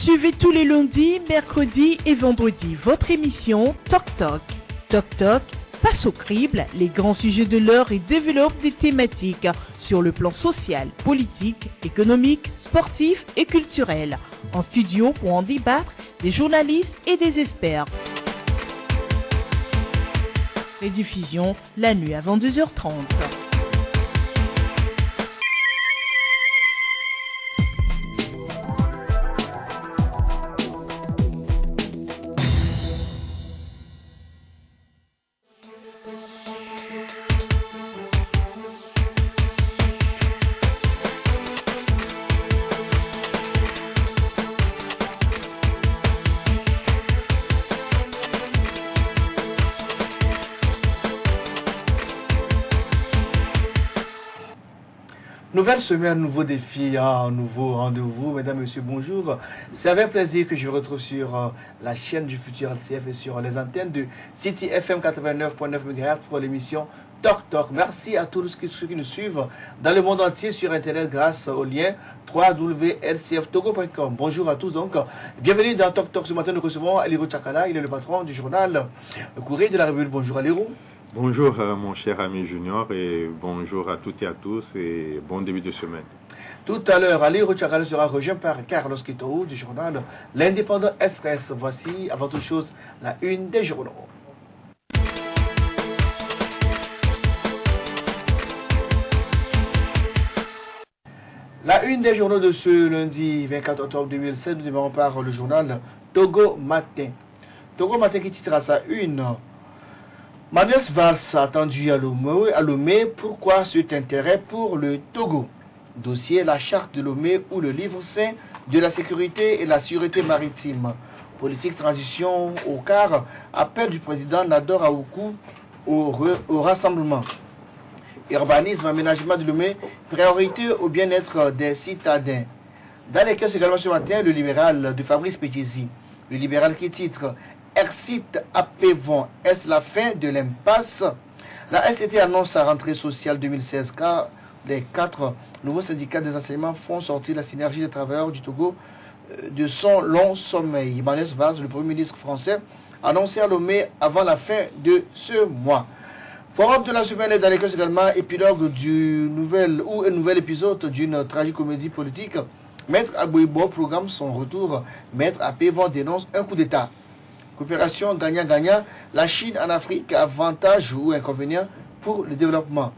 Suivez tous les lundis, mercredis et vendredis votre émission Toc Toc. Toc Toc passe au crible les grands sujets de l'heure et développe des thématiques sur le plan social, politique, économique, sportif et culturel. En studio pour en débattre des journalistes et des experts. Rediffusion la nuit avant 22h30. Nouvelle semaine, nouveau défi, un nouveau rendez-vous. Mesdames, Messieurs, bonjour. C'est avec plaisir que je vous retrouve sur la chaîne du Futur LCF et sur les antennes de City FM 89.9 MHz pour l'émission Toc Toc. Merci à tous ceux qui nous suivent dans le monde entier sur Internet grâce au lien www.lcftogo.com. Bonjour à tous donc. Bienvenue dans Toc Toc. Ce matin, nous recevons Aliro Tchakala. Il est le patron du journal Le Courrier de la République. Bonjour Aliro. Bonjour mon cher ami Junior et bonjour à toutes et à tous et bon début de semaine. Tout à l'heure, Aliro Tchakala sera rejoint par Carlos Quito du journal L'Indépendant Express. Voici avant toute chose la une des journaux. La une des journaux de ce lundi 24 octobre 2007, nous démarrons par le journal Togo Matin. Togo Matin qui titre à sa une Manuel Valls attendu à Lomé, pourquoi cet intérêt pour le Togo? Dossier la charte de Lomé ou le livre saint de la sécurité et la sûreté maritime. Politique transition au quart, appel du président Nador Aoukou au rassemblement. Urbanisme, aménagement de Lomé, priorité au bien-être des citadins. Dans les caisses également ce matin, le libéral de Fabrice Pétizi. Le libéral qui titre Exit Apévon, est-ce la fin de l'impasse? La STT annonce sa rentrée sociale 2016 car les 4 nouveaux syndicats des enseignements font sortir la synergie des travailleurs du Togo de son long sommeil. Manuel Valls, le Premier ministre français, annoncé à Lomé avant la fin de ce mois. Forum de la semaine est dans les caisses également épilogue du un nouvel épisode d'une tragicomédie politique. Maître Abouibo programme son retour. Maître Apévon dénonce un coup d'État. Coopération gagnant-gagnant, la Chine en Afrique, avantage ou inconvénient pour le développement.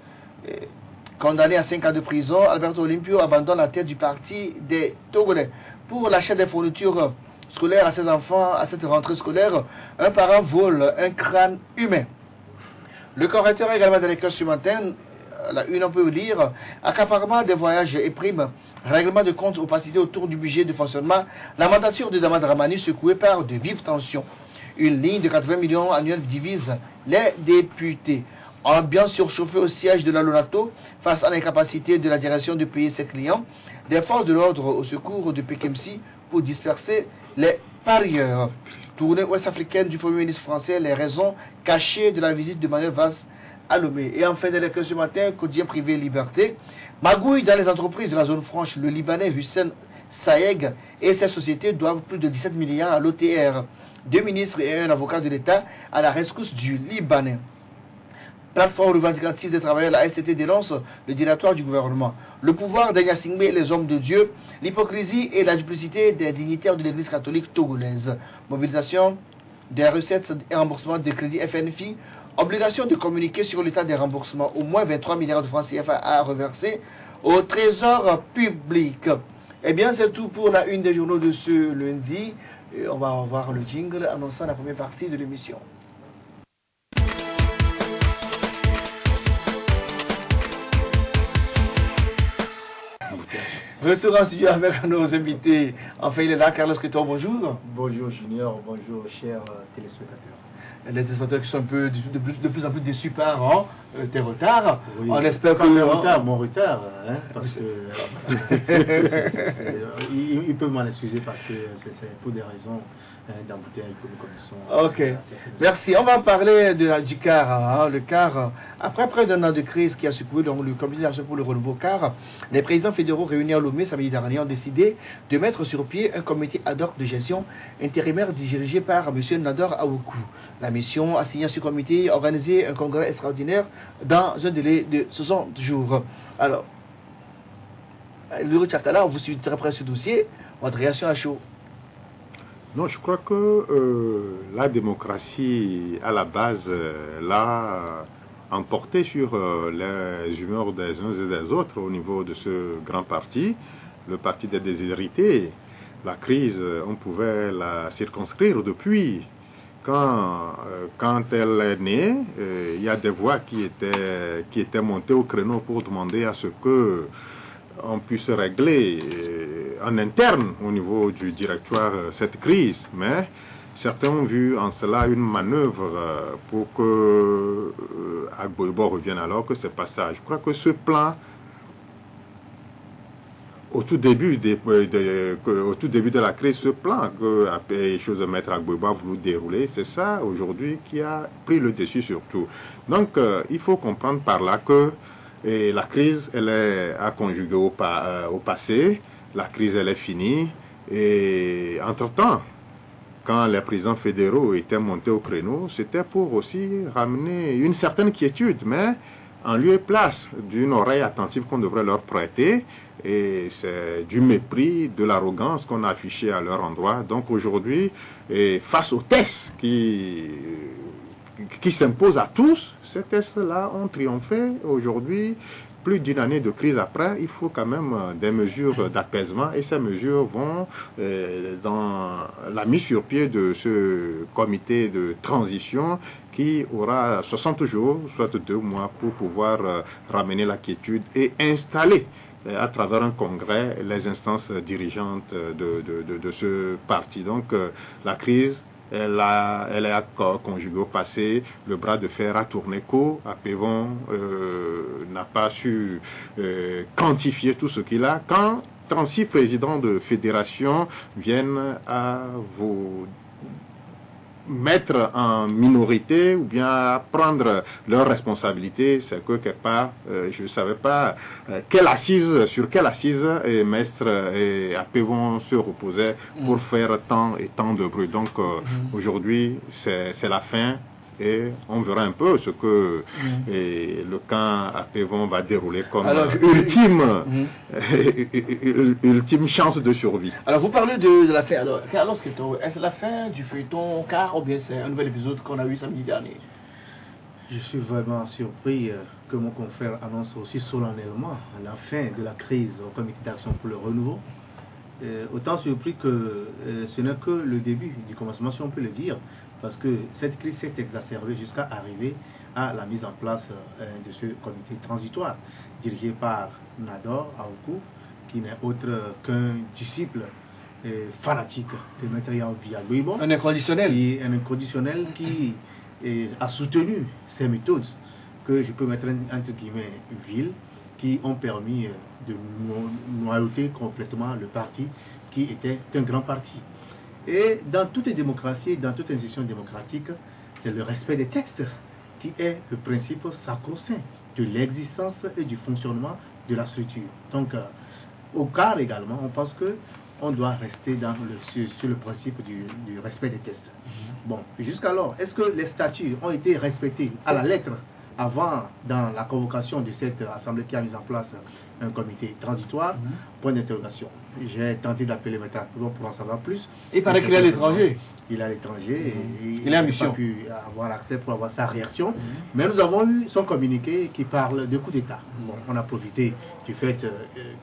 Condamné à 5 ans de prison, Alberto Olympio abandonne la tête du parti des Togolais. Pour l'achat des fournitures scolaires à ses enfants à cette rentrée scolaire, un parent vole un crâne humain. Le correcteur également dans les classes ce matin, la une on peut lire, accaparement des voyages et primes, règlement de compte opacité autour du budget de fonctionnement, la mandature de Damad Ramani secouée par de vives tensions. Une ligne de 80 millions annuels divise les députés. Ambiance surchauffée au siège de la Lonato face à l'incapacité de la direction de payer ses clients. Des forces de l'ordre au secours de Pekemsi pour disperser les parieurs. Tournée ouest-africaine du Premier ministre français, les raisons cachées de la visite de Manuel Valls à Lomé. Et enfin, dans les ce matin, quotidien privé liberté. Magouille dans les entreprises de la zone franche. Le Libanais Hussein Saeg et ses sociétés doivent plus de 17 milliards à l'OTR. 2 ministres et un avocat de l'État à la rescousse du Libanais. Plateforme revendicative des travailleurs, la STT dénonce le dilatoire du gouvernement. Le pouvoir d'Agnasingbe et les hommes de Dieu, l'hypocrisie et la duplicité des dignitaires de l'église catholique togolaise. Mobilisation des recettes et remboursements des crédits FNFI. Obligation de communiquer sur l'état des remboursements. Au moins 23 milliards de francs CFA à reverser au trésor public. Eh bien, c'est tout pour la une des journaux de ce lundi. Et on va voir le jingle annonçant la première partie de l'émission. Retour en studio avec nos invités. Enfin, il est là, Carlos Quito, bonjour. Bonjour Junior, bonjour chers téléspectateurs. les téléspectateurs qui sont un peu de plus en plus déçus par tes retards. Oui. On espère que mon retard, hein, parce que ils peuvent m'en excuser parce que c'est pour des raisons d'embouteillage que nous connaissons. Ok, merci. On va parler du CAR. Le CAR, après près d'un an de crise qui a secoué le Comité national pour le renouveau CAR, les présidents fédéraux réunis à Lomé samedi dernier ont décidé de mettre sur pied un comité ad hoc de gestion intérimaire dirigé par M. Nador Aoukou. La mission a signé à ce comité organisé un congrès extraordinaire dans un délai de 60 jours. Alors, le Tchatala, vous suivez très près ce dossier. Votre réaction à chaud? Non, je crois que la démocratie, à la base, l'a emporté sur les humeurs des uns et des autres au niveau de ce grand parti, le parti des déshérités. La crise, on pouvait la circonscrire depuis. Quand elle est née, il y a des voix qui étaient montées au créneau pour demander à ce que on puisse régler en interne au niveau du directoire cette crise, mais certains ont vu en cela une manœuvre pour que Agboibo revienne, alors que c'est pas ça. Je crois que ce plan, au tout début de la crise, ce plan que Maître Agboibo a voulu dérouler, c'est ça aujourd'hui qui a pris le dessus surtout. Donc il faut comprendre par là que la crise, elle est à conjuguer au passé, la crise, elle est finie, et entre-temps, quand les présidents fédéraux étaient montés au créneau, c'était pour aussi ramener une certaine quiétude, mais en lieu et place d'une oreille attentive qu'on devrait leur prêter, et c'est du mépris, de l'arrogance qu'on a affiché à leur endroit. Donc aujourd'hui, face aux tests qui s'imposent à tous, ces tests-là ont triomphé. Aujourd'hui, plus d'une année de crise après, il faut quand même des mesures d'apaisement, et ces mesures vont dans la mise sur pied de ce comité de transition qui aura 60 jours, soit 2 mois, pour pouvoir ramener la quiétude et installer à travers un congrès les instances dirigeantes de ce parti. Donc la crise, elle est conjuguée au passé, le bras de fer a tourné court, Apevon n'a pas su quantifier tout ce qu'il a. Quand 36 présidents de fédération viennent à vous mettre en minorité ou bien prendre leurs responsabilités, c'est que quelque part, je ne savais pas sur quelle assise Maître Apevon se reposait pour faire tant et tant de bruit. Donc aujourd'hui, c'est la fin. Et on verra un peu ce que le camp Apevon va dérouler comme ultime chance de survie. Alors vous parlez de la fin. Alors, Carlos, est-ce la fin du feuilleton car ou bien c'est un nouvel épisode qu'on a eu samedi dernier? Je suis vraiment surpris que mon confrère annonce aussi solennellement la fin de la crise au comité d'action pour le renouveau. Autant surpris que ce n'est que le début du commencement, si on peut le dire, parce que cette crise s'est exacerbée jusqu'à arriver à la mise en place de ce comité transitoire dirigé par Nador Aoukou, qui n'est autre qu'un disciple fanatique de Maître Yaoundé Agboibo, un inconditionnel qui a soutenu ces méthodes que je peux mettre entre guillemets viles, qui ont permis de noyauter complètement le parti qui était un grand parti. Et dans toute démocratie, dans toute institution démocratique, c'est le respect des textes qui est le principe sacro-saint de l'existence et du fonctionnement de la structure. Donc, au CAR également, on pense qu'on doit rester sur le principe du respect des textes. Bon, jusqu'alors, est-ce que les statuts ont été respectés à la lettre avant, dans la convocation de cette assemblée qui a mis en place un comité transitoire? Point d'interrogation. J'ai tenté d'appeler M. Akboibo pour en savoir plus. Il paraît qu'il est à l'étranger. Il est à l'étranger et il n'a pas pu avoir accès pour avoir sa réaction. Mais nous avons eu son communiqué qui parle de coup d'État. Bon, on a profité du fait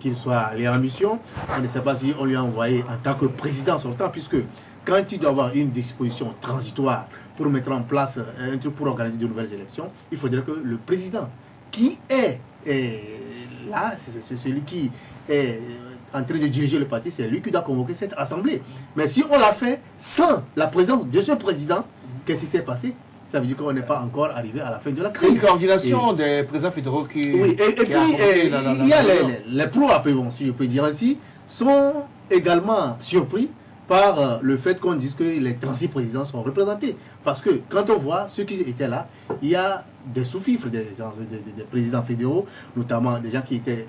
qu'il soit allé en mission. On ne sait pas si on lui a envoyé en tant que président sortant, puisque quand il doit avoir une disposition transitoire pour mettre en place un truc pour organiser de nouvelles élections, il faudrait que le président, qui est là, c'est celui qui est en train de diriger le parti, c'est lui qui doit convoquer cette assemblée. Mais si on l'a fait sans la présence de ce président, qu'est-ce qui s'est passé? ça veut dire qu'on n'est pas encore arrivé à la fin de la C'est crise. une coordination des présidents fédéraux qui... Oui, et puis il y a les pro-APEVON, si je peux dire ainsi, sont également surpris par le fait qu'on dise que les 36 présidents sont représentés. Parce que quand on voit ceux qui étaient là, il y a des sous-fifres des présidents fédéraux, notamment des gens qui étaient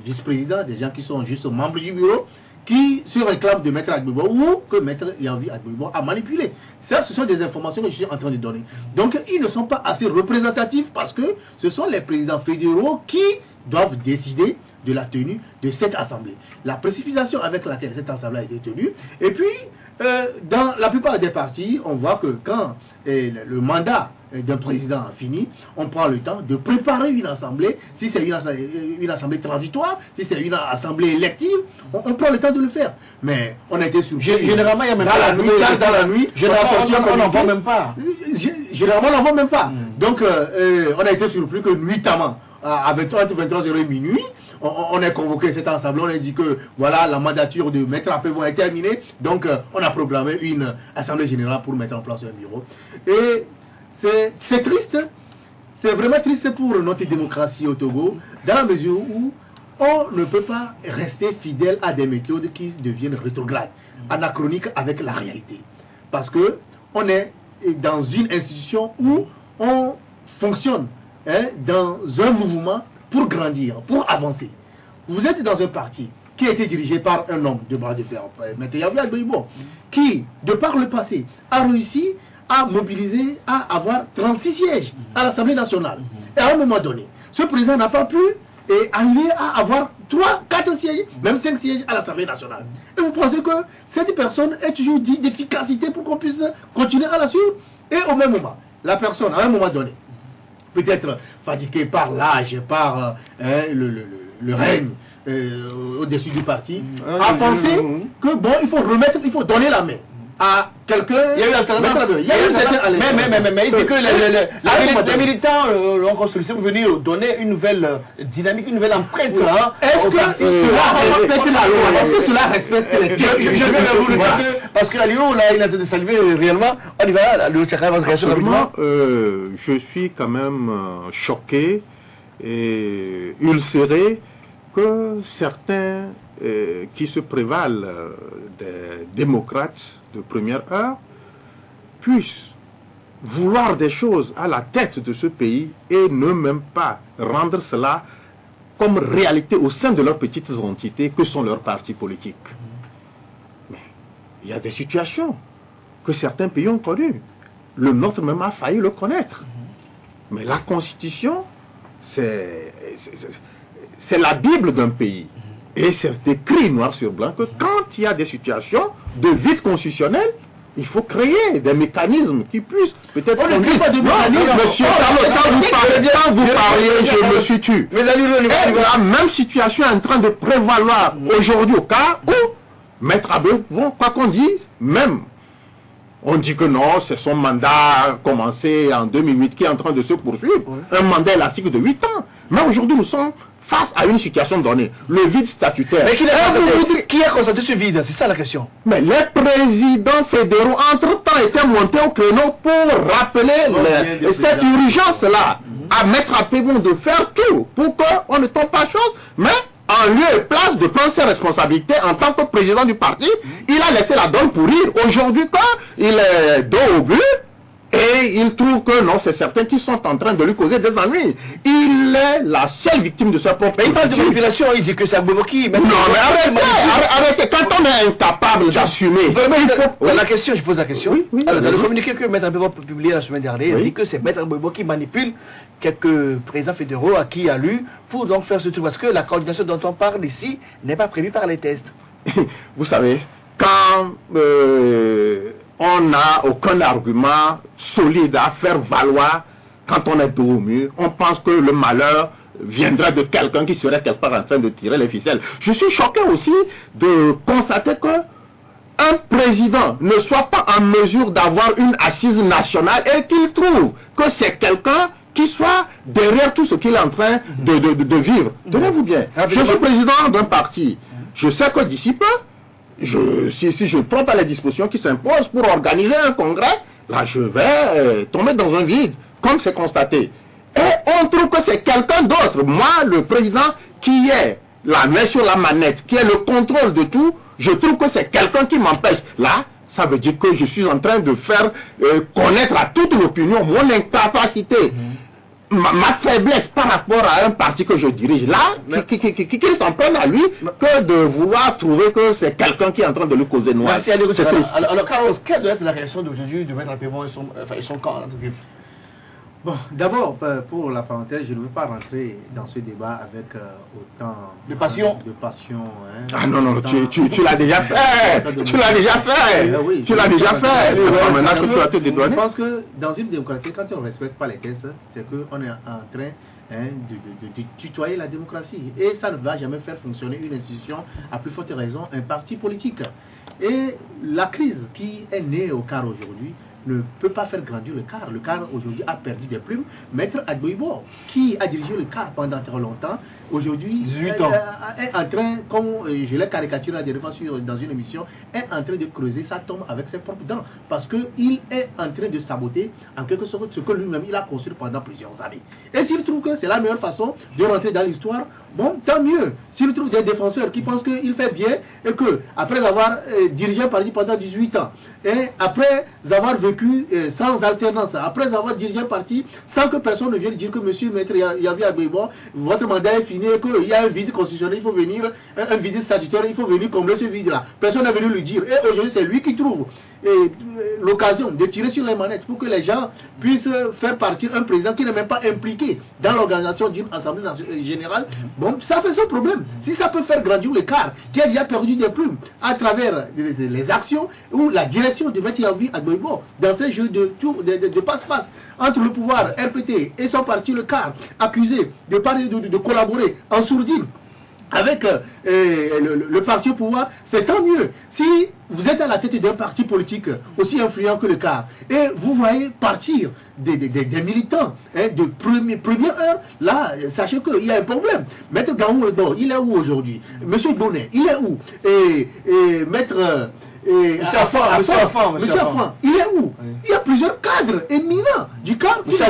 vice-présidents, des gens qui sont juste membres du bureau, qui se réclament de Maître Agbouibo ou que Maître Yanvi Agbouibo a manipulé. Ça, ce sont des informations que je suis en train de donner. Donc, ils ne sont pas assez représentatifs parce que ce sont les présidents fédéraux qui doivent décider de la tenue de cette assemblée. La précipitation avec laquelle cette assemblée a été tenue, et puis, dans la plupart des partis, on voit que quand le mandat d'un président a fini, on prend le temps de préparer une assemblée, si c'est une assemblée transitoire, si c'est une assemblée élective, on prend le temps de le faire. Mais on a été surpris. Généralement, il y a même dans la nuit, on n'en voit même pas. Généralement, on n'en voit même pas. Donc, on a été surpris que nuitamment, entre 23h et minuit, on a convoqué cette assemblée, on a dit que voilà, la mandature de Maître APEVON est terminée, donc on a programmé une assemblée générale pour mettre en place un bureau. Et c'est triste, c'est vraiment triste pour notre démocratie au Togo, dans la mesure où on ne peut pas rester fidèle à des méthodes qui deviennent rétrogrades, anachroniques avec la réalité. Parce que on est dans une institution où on fonctionne dans un mouvement pour grandir, pour avancer. Vous êtes dans un parti qui a été dirigé par un homme de bras de fer, Maître Yanvi Agbouibo, qui, de par le passé, a réussi à mobiliser, à avoir 36 sièges à l'Assemblée nationale. Et à un moment donné, ce président n'a pas pu arriver à avoir 3, 4 sièges, même 5 sièges à l'Assemblée nationale. Et vous pensez que cette personne est toujours dit d'efficacité pour qu'on puisse continuer à la suivre? Et au même moment, la personne, à un moment donné, peut-être fatiguée par l'âge, par le règne au-dessus du parti, a pensé que bon, il faut donner la main à quelqu'un. Il y a eu alternance. Mais il dit que les militants l'ont construit pour venir donner une nouvelle dynamique, une nouvelle empreinte. Est-ce que cela respecte la loi? Est-ce que cela respecte les textes? Parce que la Lyon, là, il a été salué réellement. On y va, le Tchèque va se réagir rapidement. Je suis quand même choqué et ulcéré que certains qui se prévalent des démocrates de première heure puissent vouloir des choses à la tête de ce pays et ne même pas rendre cela comme réalité au sein de leurs petites entités que sont leurs partis politiques. Mais il y a des situations que certains pays ont connues. Le nôtre même a failli le connaître. Mais la Constitution, c'est la Bible d'un pays. Et c'est écrit noir sur blanc que quand il y a des situations de vide constitutionnel, il faut créer des mécanismes qui puissent peut-être... On ne crée pas de mécanismes. Monsieur quand vous parliez, je me suis tué. Mais la même situation est en train de prévaloir aujourd'hui au cas où Maître Agbouibo, quoi qu'on dise, même on dit que non, c'est son mandat commencé en 2008 qui est en train de se poursuivre. Un mandat élastique de 8 ans. Mais aujourd'hui, nous sommes face à une situation donnée, le vide statutaire. Mais qui a constaté ce vide? C'est ça la question. Mais les présidents fédéraux, entre-temps, étaient montés au créneau pour rappeler cette urgence-là, à mettre à Pégon de faire tout pour qu'on ne tombe pas chose, mais en lieu et place de prendre ses responsabilités en tant que président du parti, il a laissé la donne pourrir. Aujourd'hui, quand il est dos au but, et il trouve que non, c'est certains qui sont en train de lui causer des ennuis. Il est la seule victime de sa propre... Mais il parle de manipulation, il dit que c'est Agbouibo qui... Non, mais arrêtez, quand on est incapable d'assumer... La question, je pose la question. Oui, alors, dans le communiqué que Maître Agbouibo a publié la semaine dernière, il dit que c'est Maître Agbouibo qui manipule quelques présidents fédéraux à qui il a lu pour donc faire ce truc. Parce que la coordination dont on parle ici n'est pas prévue par les tests. Vous savez, quand... on n'a aucun argument solide à faire valoir quand on est dos au mur. On pense que le malheur viendrait de quelqu'un qui serait quelque part en train de tirer les ficelles. Je suis choqué aussi de constater que un président ne soit pas en mesure d'avoir une assise nationale et qu'il trouve que c'est quelqu'un qui soit derrière tout ce qu'il est en train de vivre. Tenez-vous bien, je suis président d'un parti. Je sais que d'ici peu, si je ne prends pas les dispositions qui s'imposent pour organiser un congrès, là je vais tomber dans un vide, comme c'est constaté. Et on trouve que c'est quelqu'un d'autre. Moi, le président qui est la main sur la manette, qui est le contrôle de tout, je trouve que c'est quelqu'un qui m'empêche. Là, ça veut dire que je suis en train de faire connaître à toute l'opinion mon incapacité, ma faiblesse par rapport à un parti que je dirige. Là, qu'il s'en prenne à lui que de vouloir trouver que c'est quelqu'un qui est en train de lui causer noir. Alors, Carlos, quelle doit être la réaction d'aujourd'hui de Maître Agbouibo et son camp? Bon, d'abord, pour la parenthèse, je ne veux pas rentrer dans ce débat avec autant de passion. Hein, ah non, non, tu l'as déjà fait. Tu l'as déjà fait. Oui, tu l'as déjà fait. Je pense que dans une démocratie, quand on ne respecte pas les textes, c'est qu'on est en train de tutoyer la démocratie. Et ça ne va jamais faire fonctionner une institution, à plus forte raison, un parti politique. Et la crise qui est née au CAR aujourd'hui ne peut pas faire grandir le CAR. Le CAR aujourd'hui a perdu des plumes. Maître Agbouibo, qui a dirigé le CAR pendant très longtemps, aujourd'hui est en train, comme je l'ai caricaturé la dernière fois dans une émission, est en train de creuser sa tombe avec ses propres dents. Parce qu'il est en train de saboter en quelque sorte ce que lui-même il a construit pendant plusieurs années. Et s'il trouve que c'est la meilleure façon de rentrer dans l'histoire, bon, tant mieux. S'il trouve des défenseurs qui pensent qu'il fait bien et que, après avoir dirigé un parti pendant 18 ans, et après avoir vécu sans alternance, après avoir dirigé un parti sans que personne ne vienne dire que monsieur Maître Yavi Agbouibo, votre mandat est fini et qu'il y a un vide constitutionnel, il faut venir, un vide statutaire, il faut venir combler ce vide-là. Personne n'est venu lui dire. Et aujourd'hui, c'est lui qui trouve l'occasion de tirer sur les manettes pour que les gens puissent faire partir un président qui n'est même pas impliqué dans l'organisation d'une assemblée générale. Bon, ça fait son problème. Si ça peut faire grandir l'écart, qui a déjà perdu des plumes à travers les actions ou la direction de Maître Yavi Agbouibo dans ces jeux de passe-passe entre le pouvoir RPT et son parti, le CAR, accusé de collaborer en sourdine avec le parti au pouvoir, c'est tant mieux. Si vous êtes à la tête d'un parti politique aussi influent que le CAR, et vous voyez partir des militants de première heure, là, sachez qu'il y a un problème. Maître Gaou, il est où aujourd'hui? Monsieur Bonnet, il est où? Et Maître... Monsieur Afan, il est où? Il y a plusieurs cadres éminents du cadre. Monsieur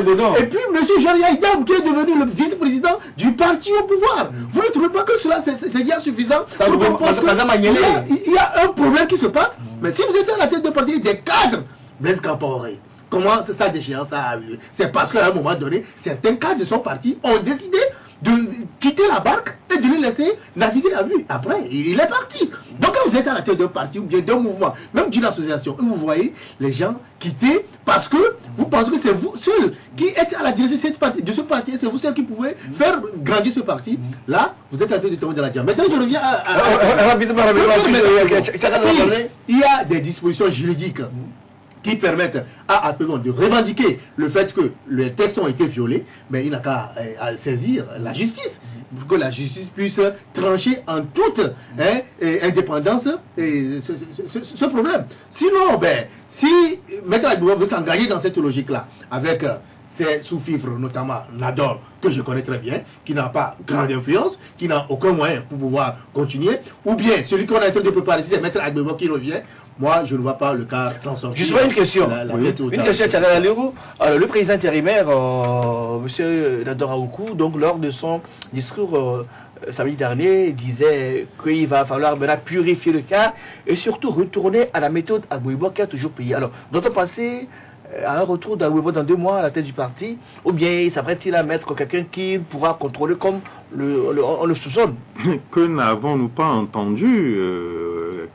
Godon. Et puis monsieur Jean-Yves Dam qui est devenu le vice-président du parti au pouvoir. Vous ne trouvez pas que cela c'est déjà suffisant? Il y a un problème qui se passe. Mais si vous êtes à la tête de parti des cadres, Blaise Compaoré, comment sa déchéance a eu? C'est parce qu'à un moment donné, certains cadres de son parti ont décidé de quitter la barque et de lui laisser naviguer à vue. Après, il est parti. Donc quand vous êtes à la tête d'un parti ou bien d'un mouvement, même d'une association, vous voyez les gens quitter parce que vous pensez que c'est vous seul qui êtes à la direction de ce parti, c'est vous seul qui pouvez faire grandir ce parti. Là, vous êtes en train de tomber dans la diable. Maintenant, je reviens il y a des dispositions juridiques qui permettent à Agbouibo de revendiquer le fait que les textes ont été violés, mais il n'a qu'à saisir la justice, pour que la justice puisse trancher en toute indépendance ce problème. Sinon, si Maître Agbouibo veut s'engager dans cette logique-là, avec ses sous-fifres, notamment Nador, que je connais très bien, qui n'a pas grande influence, qui n'a aucun moyen pour pouvoir continuer, ou bien celui qu'on a en train de préparer, c'est Maître Agbouibo qui revient, moi je ne vois pas le cas s'en sortir. Justement une question. Une question à Tchadal Alirou. Le président intérimaire, M. Nador Aoukou, donc lors de son discours samedi dernier, disait qu'il va falloir maintenant purifier le cas et surtout retourner à la méthode Agbouibo qui a toujours payé. Alors, doit-on penser à un retour d'Agbouibo dans 2 mois à la tête du parti, ou bien s'apprête-t-il à mettre quelqu'un qui pourra contrôler comme on le soupçonne? Que n'avons-nous pas entendu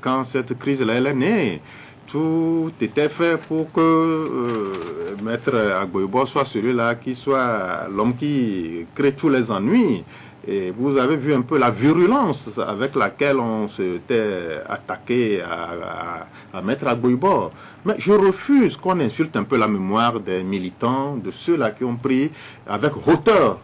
quand cette crise-là est née? Tout était fait pour que Maître Agbouibo soit celui-là qui soit l'homme qui crée tous les ennuis. Et vous avez vu un peu la virulence avec laquelle on s'était attaqué à Maître Agbouibo. Mais je refuse qu'on insulte un peu la mémoire des militants, de ceux-là qui ont pris avec hauteur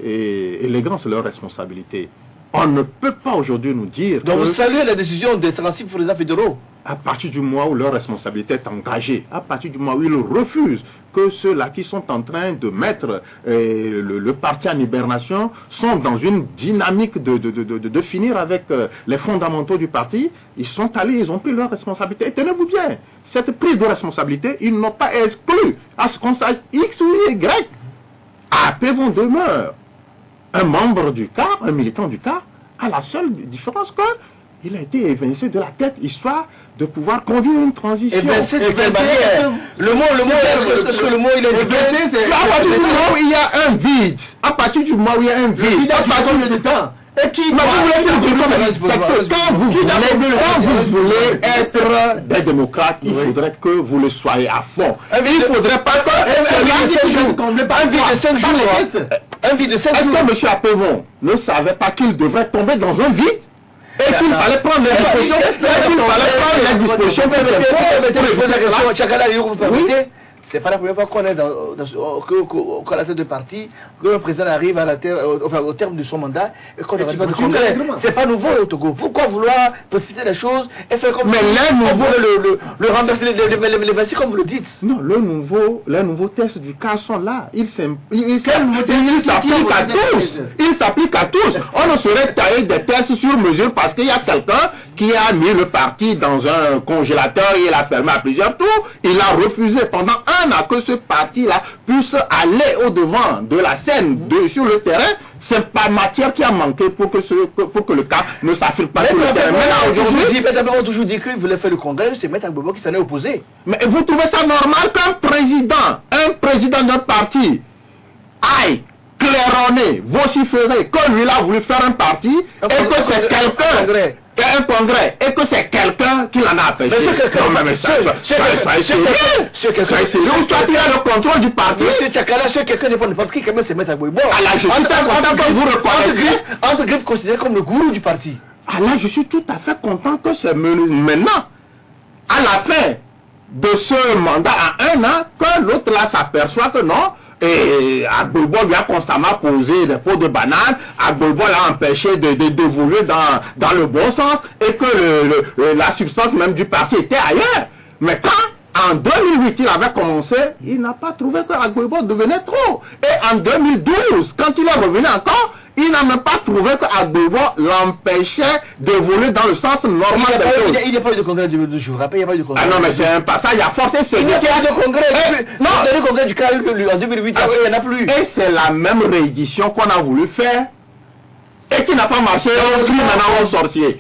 et élégance leurs responsabilités. On ne peut pas aujourd'hui nous dire donc vous saluez la décision des 36 présidents fédéraux? à partir du moment où leur responsabilité est engagée, à partir du moment où ils refusent que ceux-là qui sont en train de mettre le parti en hibernation sont dans une dynamique de finir avec les fondamentaux du parti, ils sont allés, ils ont pris leur responsabilité. Et tenez-vous bien, cette prise de responsabilité, ils n'ont pas exclu à ce qu'on sache X ou Y. À Pévon demeure un membre du CAR, un militant du CAR, à la seule différence que il a été évincé de la tête, histoire de pouvoir conduire une transition. Évincé de quelle manière? Le mot, est-ce que le mot il est évincé? À partir du moment où il y a un vide, à partir du moment où il y a un vide, à partir du temps. Et qui quand vous voulez être des démocrates, il faudrait que vous le soyez à fond. Il ne faudrait pas que un vide de 5 jours. Est-ce que M. Apévon ne savait pas qu'il devrait tomber dans un vide? Et qu'il fallait prendre les dispositions, c'est pas la première fois qu'on est qu'à la tête de parti, que le président arrive à la au terme de son mandat et qu'on arrive à le congrès. C'est pas nouveau au Togo. Pourquoi vouloir précipiter les choses et faire comme le renverser, les vaciller comme vous le dites? Non, les nouveaux tests du cas sont là. Ils s'appliquent à tous. Ils s'appliquent à tous. On ne saurait tailler des tests sur mesure parce qu'il y a quelqu'un qui a mis le parti dans un congélateur et il a fermé à plusieurs tours. Il a refusé pendant un an que ce parti-là puisse aller au-devant de la scène sur le terrain. C'est pas matière qui a manqué pour que le cas ne s'affirme pas sur le terrain. Maintenant, aujourd'hui, on a toujours dit qu'il voulait faire le congrès, c'est M. Agbobo qui s'en est opposé. Mais vous trouvez ça normal qu'un président d'un parti aille claironner, vociférer que lui a voulu faire un parti et que c'est quelqu'un un congrès et que c'est quelqu'un qui l'en a empêché? C'est quelqu'un qui a le contrôle du parti. C'est quelqu'un n'est pas n'importe qui, quand même, c'est M. Agbobo. Alors, je suis content que vous reconnaissez. Entre griffes considéré comme le gourou du parti. Alors, je suis tout à fait content que c'est maintenant, à la fin de ce mandat, à un an, que l'autre là s'aperçoit que non. Et Agbobo lui a constamment posé des pots de banane. Agbobo l'a empêché d'évoluer dans le bon sens et que la substance même du parti était ailleurs. Mais quand en 2008 il avait commencé, il n'a pas trouvé que Agbobo devenait trop. Et en 2012, quand il est revenu encore, il n'a même pas trouvé que Agbobo l'empêchait d'évoluer dans le sens normal des choses. Il n'y a pas eu de congrès de jour. Il n'y a pas eu de congrès. Ah non, mais c'est un passage. Il y a forcé ce il n'y a pas eu de congrès. Non, le dernier congrès du CAR en 2008, il n'y en a plus. Et c'est la même réédition qu'on a voulu faire. Et qui n'a pas marché, on crie maintenant au sorcier.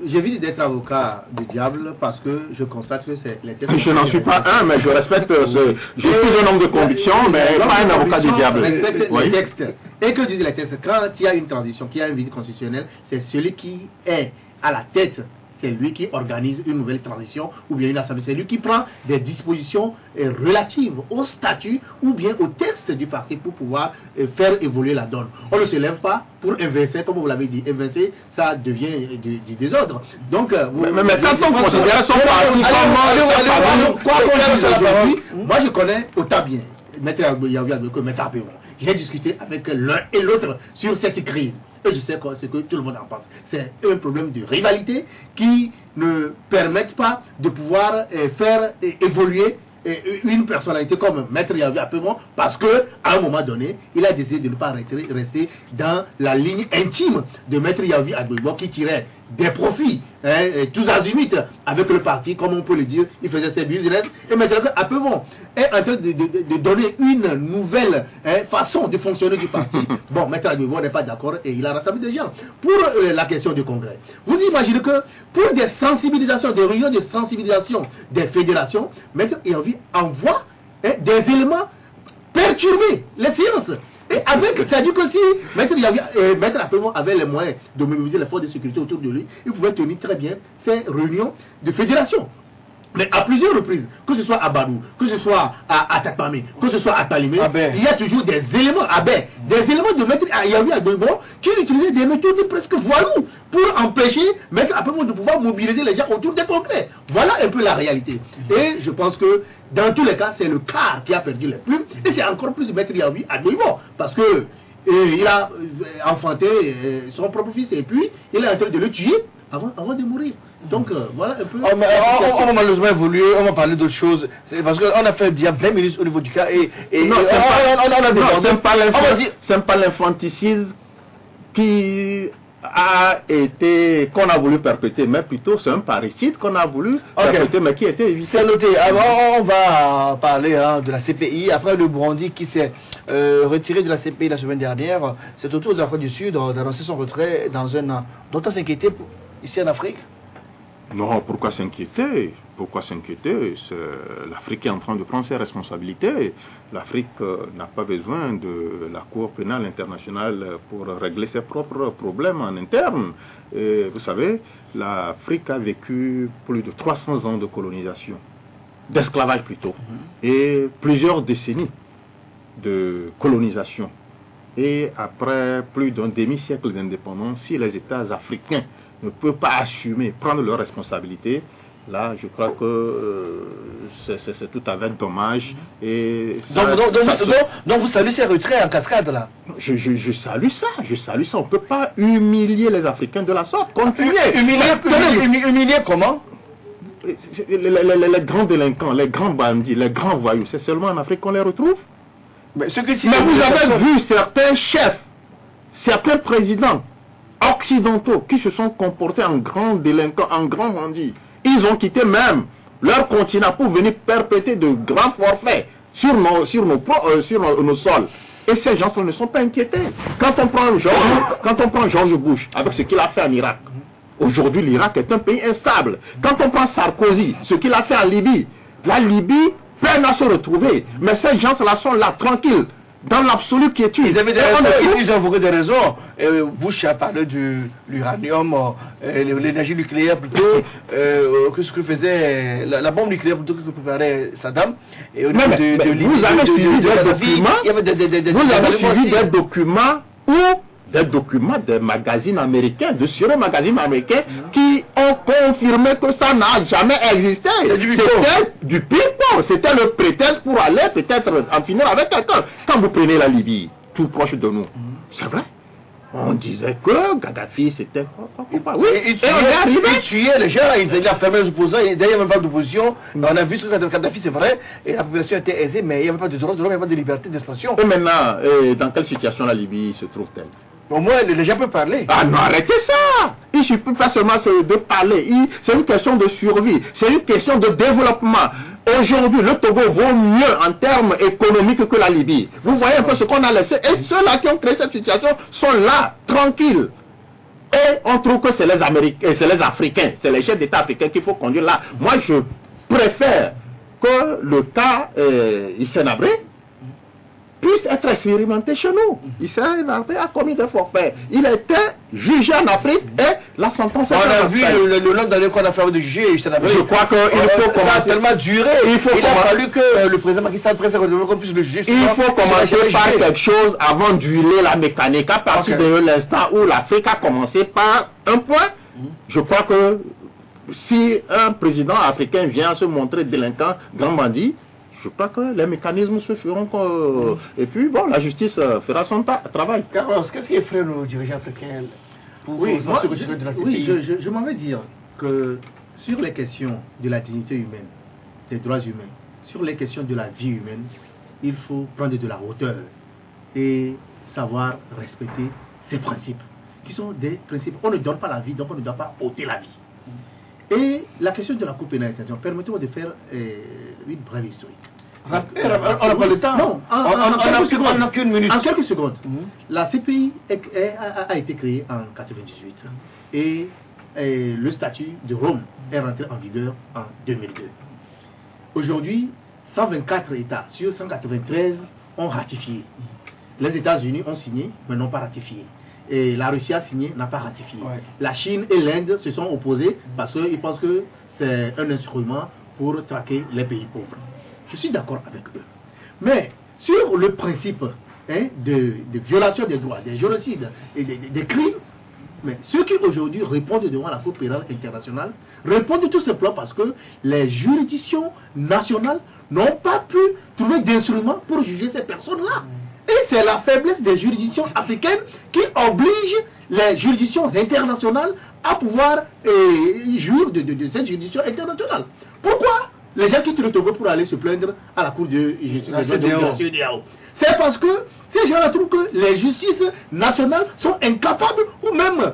J'évite d'être avocat du diable parce que je constate que c'est les textes. Je n'en suis pas un, mais je respecte je suis un homme de conviction, mais pas un avocat du diable. Je respecte les textes. Et que disent les textes? Quand il y a une transition, qu'il y a un vide constitutionnel, c'est celui qui est à la tête. C'est lui qui organise une nouvelle transition ou bien une assemblée. C'est lui qui prend des dispositions relatives au statut ou bien au texte du parti pour pouvoir faire évoluer la donne. On ne se lève pas pour inverser, comme vous l'avez dit. Inverser, ça devient du désordre. Donc, mais quand on considère son parti comme moi je connais autant bien Maître Yaoui que Maître Apévon. J'ai discuté avec l'un et l'autre sur cette crise. Et je sais ce que tout le monde en pense. C'est un problème de rivalité qui ne permettent pas de pouvoir faire évoluer une personnalité comme Maître Yaoui Apévon parce que à un moment donné, il a décidé de ne pas rester dans la ligne intime de Maître Yaoui Apévon qui tirait des profits, tous azimuts avec le parti, comme on peut le dire, il faisait ses business, et Maître Apévon est en train de donner une nouvelle façon de fonctionner du parti. Bon, Maître Apévon n'est pas d'accord et il a rassemblé des gens. Pour la question du congrès, vous imaginez que pour des sensibilisations, des réunions de sensibilisation des fédérations, Maître Yaoui envoie des éléments perturber les séances. Et avec, c'est-à-dire que si Maître Apévon avait les moyens de mobiliser les forces de sécurité autour de lui, il pouvait tenir très bien ces réunions de fédération. Mais à plusieurs reprises, que ce soit à Barou, que ce soit à Takpamé, que ce soit à Talimé, il y a toujours des éléments des éléments de Maître Yaoui Apévon qui utilisaient des méthodes presque voiloues pour empêcher Maître Apévon de pouvoir mobiliser les gens autour des congrès. Voilà un peu la réalité. Et je pense que dans tous les cas, c'est le CAR qui a perdu les plumes et c'est encore plus Maître Yaoui Apévon parce que il a enfanté son propre fils et puis il est en train de le tuer avant de mourir. Donc voilà un peu. On va malheureusement évoluer, on va parler d'autre chose. Parce qu'on a fait déjà 20 minutes au niveau du cas et non, c'est pas l'infanticide qui qu'on a voulu perpétrer, mais plutôt c'est un parricide qu'on a voulu perpétrer, mais qui était évité. C'est noté. Alors on va parler de la CPI. Après le Burundi qui s'est retiré de la CPI la semaine dernière, c'est au tour de l'Afrique du Sud d'annoncer son retrait dans un an. Dont on s'inquiétait ici en Afrique? Non, pourquoi s'inquiéter? Pourquoi s'inquiéter? L'Afrique est en train de prendre ses responsabilités. L'Afrique n'a pas besoin de la Cour pénale internationale pour régler ses propres problèmes en interne. Et vous savez, l'Afrique a vécu plus de 300 ans de colonisation, d'esclavage plutôt, et plusieurs décennies de colonisation. Et après plus d'un demi-siècle d'indépendance, si les États africains ne peuvent pas assumer, prendre leurs responsabilités, là, je crois que c'est tout à fait dommage. Et donc vous saluez ces retraits en cascade là? Je salue ça, On ne peut pas humilier les Africains de la sorte. Continuez. Humilier comment? Les grands délinquants, les grands bandits, les grands voyous, c'est seulement en Afrique qu'on les retrouve. Mais vous avez vu certains chefs, certains présidents occidentaux qui se sont comportés en grands délinquants, en grands bandits. Ils ont quitté même leur continent pour venir perpétrer de grands forfaits sur nos sols. Et ces gens ne sont pas inquiétés. Quand on prend George Bush avec ce qu'il a fait en Irak, aujourd'hui l'Irak est un pays instable. Quand on prend Sarkozy, ce qu'il a fait en Libye, la Libye peine à se retrouver. Mais ces gens-là sont là, tranquilles, dans l'absolu quiétude. Ils ont beaucoup de raisons. Bush a parlé de l'uranium, l'énergie nucléaire plutôt, que ce que faisait la bombe nucléaire plutôt que préparait Saddam. Et vous avez suivi des documents où des documents des magazines américains, de sérieux magazines américains, qui ont confirmé que ça n'a jamais existé. C'était du ping-pong, c'était le prétexte pour aller peut-être en finir avec quelqu'un. Quand vous prenez la Libye, tout proche de nous, c'est vrai. On disait que Gaddafi c'était... Oui, et on est arrivé. Il tuait les gens, il a fermé les opposants, il n'y avait même pas d'opposition. On a vu ce que Gaddafi, c'est vrai, et la population était aisée, mais il n'y avait pas de droit de l'homme, il n'y avait pas de liberté d'expression. Et maintenant, dans quelle situation la Libye se trouve-t-elle? Au moins, les gens peuvent parler. Ah non, arrêtez ça! Il ne suffit pas seulement de parler, c'est une question de survie, c'est une question de développement. Aujourd'hui, le Togo vaut mieux en termes économiques que la Libye. Vous voyez un peu ce qu'on a laissé. Et ceux-là qui ont créé cette situation sont là, tranquilles. Et on trouve que c'est les Américains, c'est les Africains, c'est les chefs d'État africains qu'il faut conduire là. Moi, je préfère que le cas Hissène Habré puisse être expérimenté chez nous. Hissène Habré a commis des forfaits. Il était jugé en Afrique et la sentence est... On a vu le nombre d'années qu'on a fait de juger Hissène Habré. Je crois qu'il faut commencer... Ça a tellement duré. Il a fallu que le président Macky Sall qu'on puisse le juger. Il faut commencer par quelque chose avant d'huiler la mécanique. À partir de l'instant où l'Afrique a commencé par un point, je crois que si un président africain vient se montrer délinquant, grand bandit, je crois que les mécanismes se feront. Et puis, bon, la justice fera son travail. Carlos, qu'est-ce qui effraie nos dirigeants africains je m'en vais dire que sur les questions de la dignité humaine, des droits humains, sur les questions de la vie humaine, il faut prendre de la hauteur et savoir respecter ces principes, qui sont des principes. On ne donne pas la vie, donc on ne doit pas ôter la vie. Et la question de la Cour pénale internationale, permettez-moi de faire une brève historique. On n'a pas le temps. Non, on n'a qu'une minute. En quelques secondes. La CPI a été créée en 1998 et le statut de Rome est rentré en vigueur en 2002. Aujourd'hui, 124 États sur 193 ont ratifié. Les États-Unis ont signé, mais n'ont pas ratifié. Et la Russie a signé, n'a pas ratifié. La Chine et l'Inde se sont opposés parce qu'ils pensent que c'est un instrument pour traquer les pays pauvres. Je suis d'accord avec eux. Mais sur le principe de violation des droits, des génocides et des crimes, mais ceux qui aujourd'hui répondent devant la Cour pénale internationale répondent tout simplement parce que les juridictions nationales n'ont pas pu trouver d'instruments pour juger ces personnes-là. Et c'est la faiblesse des juridictions africaines qui oblige les juridictions internationales à pouvoir jouir de cette juridiction internationale. Pourquoi les gens quittent le Togo pour aller se plaindre à la Cour de justice de la CEDEAO? C'est parce que ces gens-là trouvent que les justices nationales sont incapables ou même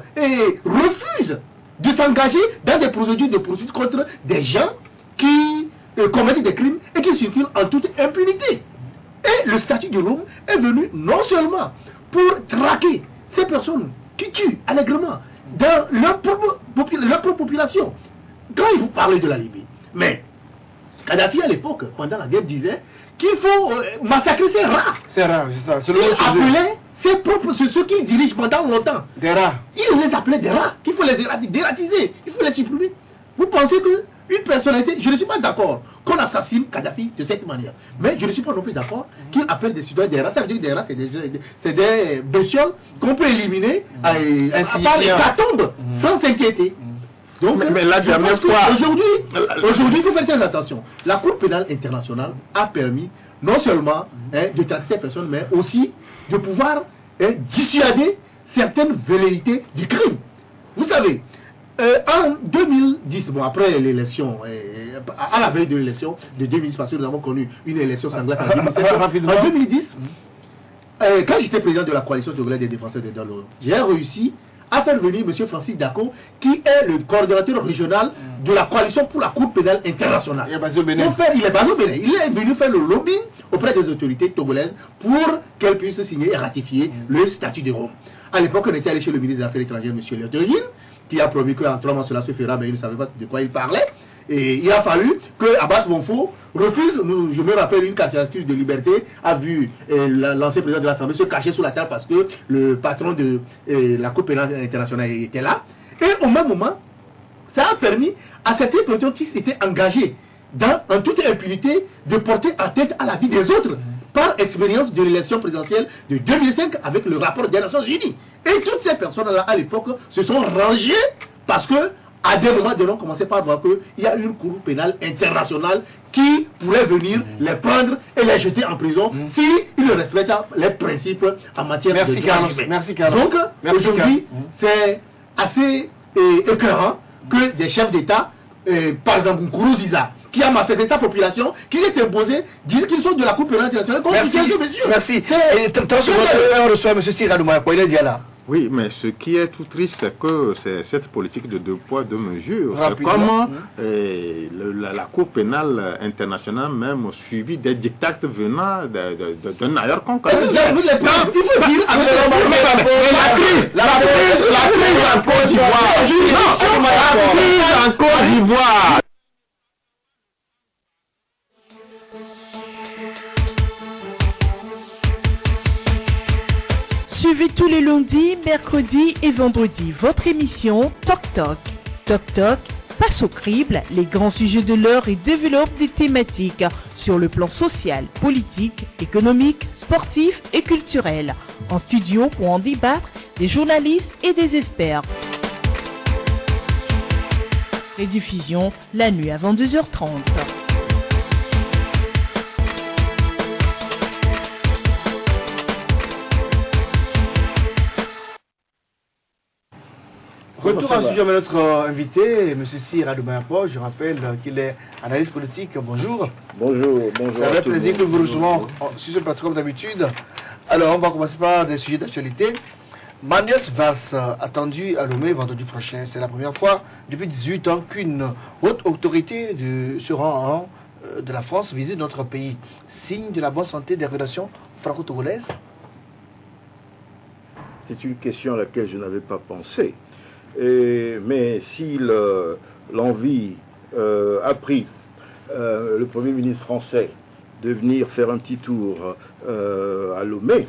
refusent de s'engager dans des procédures de poursuite contre des gens qui commettent des crimes et qui circulent en toute impunité. Et le statut de Rome est venu non seulement pour traquer ces personnes qui tuent allègrement dans leur propre population, quand ils vous parlent de la Libye. Mais Kadhafi à l'époque, pendant la guerre, disait qu'il faut massacrer ces rats. C'est rare, c'est ça. Il appelait ses propres, ceux qui dirigent pendant longtemps. Des rats. Il les appelait des rats, qu'il faut les dératiser, il faut les supprimer. Vous pensez qu'une personnalité, je ne suis pas d'accord qu'on assassine Kadhafi de cette manière, mais je ne suis pas non plus d'accord qu'il appelle des citoyens des rats. Ça veut dire que des rats, c'est des bestioles qu'on peut éliminer par les catombes sans s'inquiéter. Donc, mais la dernière fois, aujourd'hui, il faut faire très attention. La Cour pénale internationale a permis non seulement de traiter ces personnes, mais aussi de pouvoir dissuader certaines velléités du crime. Vous savez, en 2010, bon, après l'élection, à la veille de l'élection de 2010, parce que nous avons connu une élection sanglante en 2007, en 2010, quand j'étais président de la coalition togolaise des défenseurs des droits de l'homme, j'ai réussi à faire venir M. Francis Dako, qui est le coordonnateur régional de la coalition pour la Cour pénale internationale. Il est basé au Bénin. Il est basé au Bénin. Il est venu faire le lobbying auprès des autorités togolaises pour qu'elles puissent signer et ratifier le statut de Rome. À l'époque, on était allé chez le ministre des Affaires étrangères, M. Léotorine, qui a promis qu'en 3 mois cela se fera, mais il ne savait pas de quoi il parlait. Et il a fallu que Abbas Bonfo refuse. Je me rappelle une candidature de Liberté a vu l'ancien président de l'Assemblée se cacher sous la table parce que le patron de la Cour pénale internationale était là. Et au même moment, ça a permis à certaines personnes qui s'étaient engagées en toute impunité de porter atteinte à la vie des autres par expérience de l'élection présidentielle de 2005 avec le rapport des Nations Unies. Et toutes ces personnes-là à l'époque se sont rangées parce que à des moments de l'on commençait par voir qu'il y a une cour pénale internationale qui pourrait venir les prendre et les jeter en prison s'ils ne respectent les principes en matière de droits humains. Merci Carlos. Donc aujourd'hui, c'est assez écœurant que des chefs d'État, par exemple Nkurunziza, qui a massacré sa population, qui s'est imposé, dire qu'ils sont de la Cour pénale internationale. Merci. Et on reçoit M. Siradoumaï, il est déjà là. Oui, mais ce qui est tout triste, c'est que c'est cette politique de deux poids, deux mesures. C'est comment la Cour pénale internationale même suivi des dictats venant d'un ailleurs qu'on connaît. Il faut dire la crise en Côte d'Ivoire. La crise en Côte d'Ivoire. Suivez tous les lundis, mercredis et vendredis votre émission Toc Toc. Toc Toc passe au crible les grands sujets de l'heure et développe des thématiques sur le plan social, politique, économique, sportif et culturel. En studio pour en débattre des journalistes et des experts. Rediffusion la nuit à 22h30. Retour en studio avec notre invité, M. Siradoumaï. Je rappelle qu'il est analyste politique. Bonjour. Bonjour, bonjour. C'est un plaisir que nous vous recevons sur ce plateau comme d'habitude. Alors, on va commencer par des sujets d'actualité. Manuel Valls, attendu à Lomé vendredi prochain. C'est la première fois depuis 18 ans qu'une haute autorité de ce rang de la France visite notre pays. Signe de la bonne santé des relations franco-togolaises? C'est une question à laquelle je n'avais pas pensé. Mais si l'envie a pris le Premier ministre français de venir faire un petit tour à Lomé,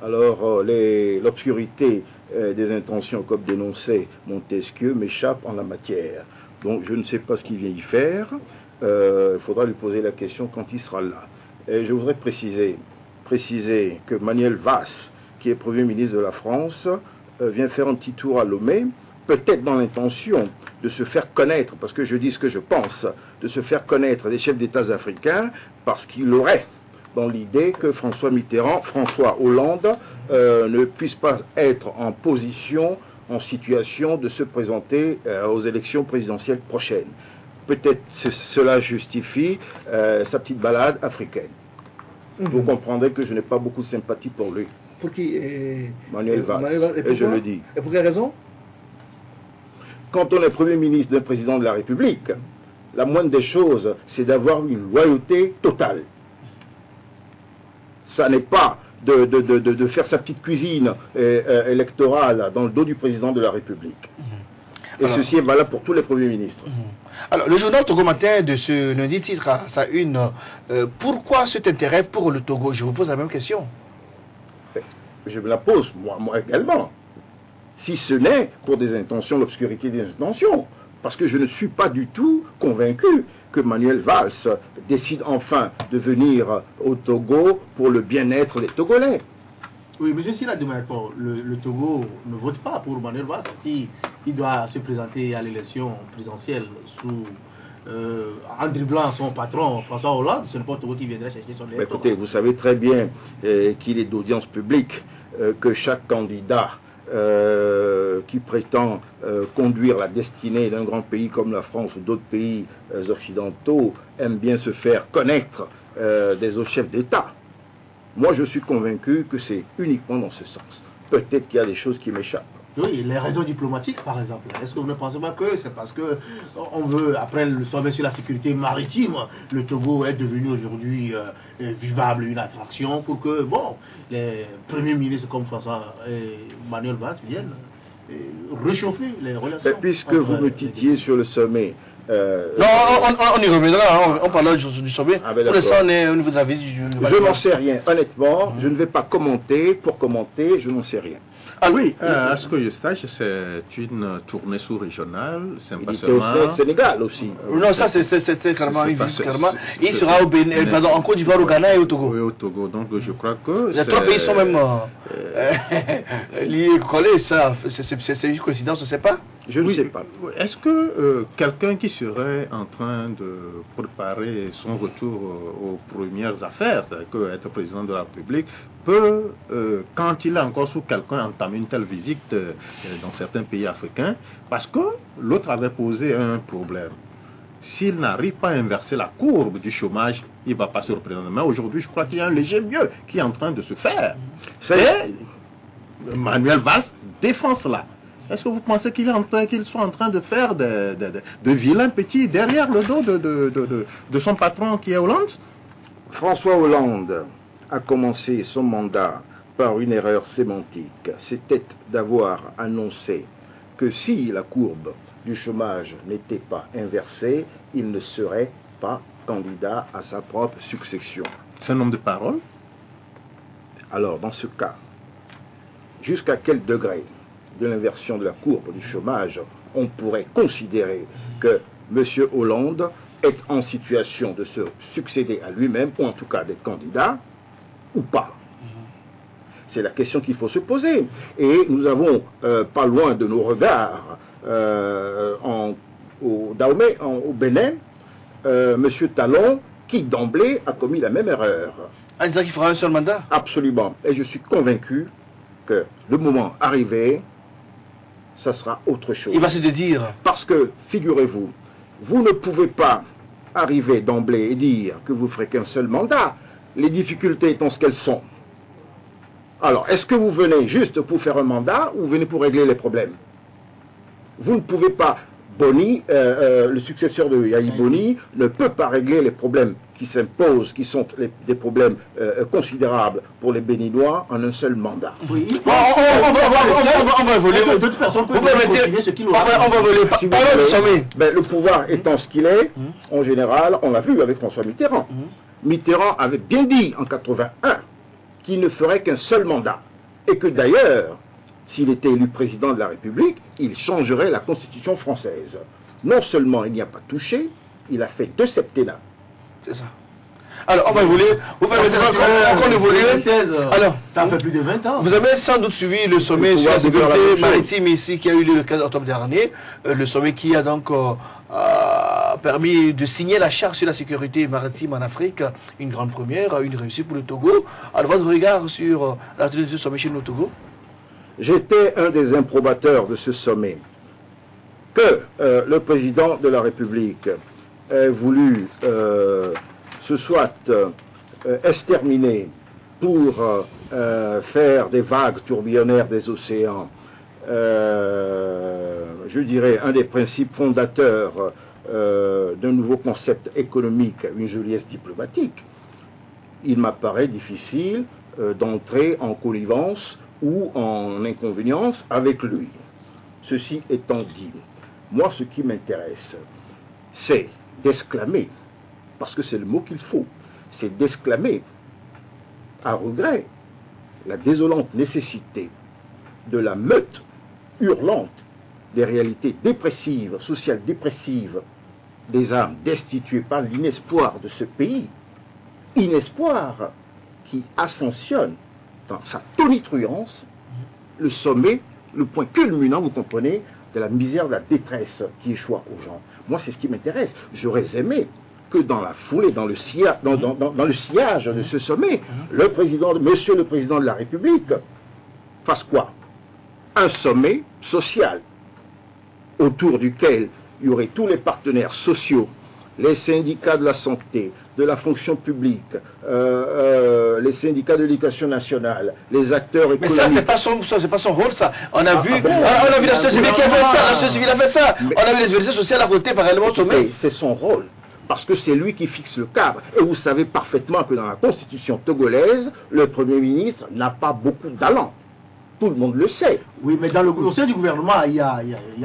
alors l'obscurité des intentions, comme dénonçait Montesquieu, m'échappe en la matière. Donc je ne sais pas ce qu'il vient y faire. Il faudra lui poser la question quand il sera là. Et je voudrais préciser que Manuel Valls, qui est Premier ministre de la France, vient faire un petit tour à Lomé, peut-être dans l'intention de se faire connaître, parce que je dis ce que je pense, de se faire connaître des chefs d'État africains, parce qu'il aurait dans l'idée que François Hollande ne puisse pas être en situation de se présenter aux élections présidentielles prochaines. Peut-être cela justifie sa petite balade africaine. Vous comprendrez que je n'ai pas beaucoup de sympathie pour lui. Pour qui Manuel Valls. Et je le dis. Et pour quelle raison? Quand on est Premier ministre d'un président de la République, la moindre des choses, c'est d'avoir une loyauté totale. Ça n'est pas de faire sa petite cuisine électorale dans le dos du président de la République. Et ceci est valable pour tous les premiers ministres. Alors, le journal Togo Matin de ce lundi titre à sa une pourquoi cet intérêt pour le Togo? Je vous pose la même question. Je me la pose, moi également. Si ce n'est pour des intentions, l'obscurité des intentions. Parce que je ne suis pas du tout convaincu que Manuel Valls décide enfin de venir au Togo pour le bien-être des Togolais. Oui, mais ceci là, le Togo ne vote pas pour Manuel Valls si il doit se présenter à l'élection présidentielle en dribblant son patron François Hollande. Ce n'est pas le Togo qui viendrait chercher son électorat. Écoutez, vous savez très bien qu'il est d'audience publique que chaque candidat qui prétend conduire la destinée d'un grand pays comme la France ou d'autres pays occidentaux aime bien se faire connaître des hauts chefs d'État. Moi, je suis convaincu que c'est uniquement dans ce sens. Peut-être qu'il y a des choses qui m'échappent. Oui, les raisons diplomatiques, par exemple. Est-ce que vous ne pensez pas que c'est parce que on veut, après le sommet sur la sécurité maritime, le Togo est devenu aujourd'hui vivable, une attraction pour que, bon, les premiers ministres comme François et Manuel Valls viennent réchauffer les relations. Mais puisque vous me titillez sur le sommet, non, on y reviendra, on parlera du sommet. Ah ben pour l'instant, on est au niveau de la visite. Je n'en sais rien, honnêtement, je ne vais pas commenter pour commenter, je n'en sais rien. Ah oui, à ce que je sache, c'est une tournée sous-régionale, c'est Il pas était au seulement... Sénégal aussi. Non, ça c'est carrément une visite, carrément. Il sera au Bénin, pardon, en Côte d'Ivoire, au Ghana et au Togo. Oui, au Togo, donc je crois que... Les trois pays sont même liés, collés, ça. C'est une coïncidence, on ne sait pas. Je ne sais pas. Est-ce que quelqu'un qui serait en train de préparer son retour aux premières affaires, c'est-à-dire que être président de la République, peut, quand il est encore sous quelqu'un, entamer une telle visite dans certains pays africains, parce que l'autre avait posé un problème. S'il n'arrive pas à inverser la courbe du chômage, il ne va pas se représenter. Mais aujourd'hui, je crois qu'il y a un léger mieux qui est en train de se faire. C'est Manuel Valls défend cela. Est-ce que vous pensez qu'il soit en train de faire de vilains petits derrière le dos de son patron qui est Hollande? François Hollande a commencé son mandat par une erreur sémantique. C'était d'avoir annoncé que si la courbe du chômage n'était pas inversée, il ne serait pas candidat à sa propre succession. C'est un homme de parole. Alors, dans ce cas, jusqu'à quel degré de l'inversion de la courbe du chômage on pourrait considérer que M. Hollande est en situation de se succéder à lui-même, ou en tout cas d'être candidat, ou pas? C'est la question qu'il faut se poser. Et nous avons, pas loin de nos regards, au Dahomey, au Bénin, M. Talon, qui d'emblée a commis la même erreur. En disant qu'il fera un seul mandat? Absolument. Et je suis convaincu que le moment arrivé, ça sera autre chose. Il va se dire. Parce que, figurez-vous, vous ne pouvez pas arriver d'emblée et dire que vous ferez qu'un seul mandat, les difficultés étant ce qu'elles sont. Alors, est-ce que vous venez juste pour faire un mandat ou vous venez pour régler les problèmes? Vous ne pouvez pas, Boni, le successeur de Yahi Boni, ne peut pas régler les problèmes qui s'imposent, qui sont des problèmes considérables pour les Béninois en un seul mandat. Oui. On va évoluer. D'autres personnes peuvent continuer ce qu'ils on va évoluer. Si vous Parlons du voulez, sommet. ben, le pouvoir étant ce qu'il est, en général, on l'a vu avec François Mitterrand. Mitterrand avait bien dit en 81 qu'il ne ferait qu'un seul mandat. Et que d'ailleurs, s'il était élu président de la République, il changerait la Constitution française. Non seulement il n'y a pas touché, il a fait 2 septennats. C'est ça. Alors, on va évoluer. Vous permettez qu'on évolue. Alors, ça fait plus de 20 ans. Vous avez sans doute suivi le sommet sur la sécurité maritime ici qui a eu lieu le 15 octobre dernier. Le sommet qui a donc permis de signer la charte sur la sécurité maritime en Afrique, une grande première, une réussite pour le Togo. Alors, votre regard sur la tenue de ce sommet chez nous au Togo? J'étais un des improbateurs de ce sommet. Que le président de la République ait voulu se soit exterminer pour faire des vagues tourbillonnaires des océans, je dirais un des principes fondateurs d'un nouveau concept économique, une joliesse diplomatique, il m'apparaît difficile d'entrer en connivence ou en inconvénience avec lui. Ceci étant dit, moi ce qui m'intéresse, c'est d'exclamer, parce que c'est le mot qu'il faut, c'est d'exclamer à regret la désolante nécessité de la meute hurlante des réalités dépressives, sociales dépressives, des âmes destituées par l'inespoir de ce pays, inespoir qui ascensionne dans sa tonitruance le sommet, le point culminant, vous comprenez, de la misère, de la détresse qui échoue aux gens. Moi, c'est ce qui m'intéresse. J'aurais aimé que dans la foulée, dans le sillage de ce sommet, monsieur le Président de la République fasse quoi? Un sommet social autour duquel il y aurait tous les partenaires sociaux, les syndicats de la santé, de la fonction publique, les syndicats de l'éducation nationale, les acteurs économiques. Mais ça, c'est pas son rôle, ça. On a vu la société civile qui a fait ça, la société civile a fait ça. On a vu les organisations sociales à côté parallèlement au sommet. C'est son rôle. Parce que c'est lui qui fixe le cadre. Et vous savez parfaitement que dans la constitution togolaise, le Premier ministre n'a pas beaucoup d'allant. Tout le monde le sait. Oui, mais au sein du gouvernement, il y a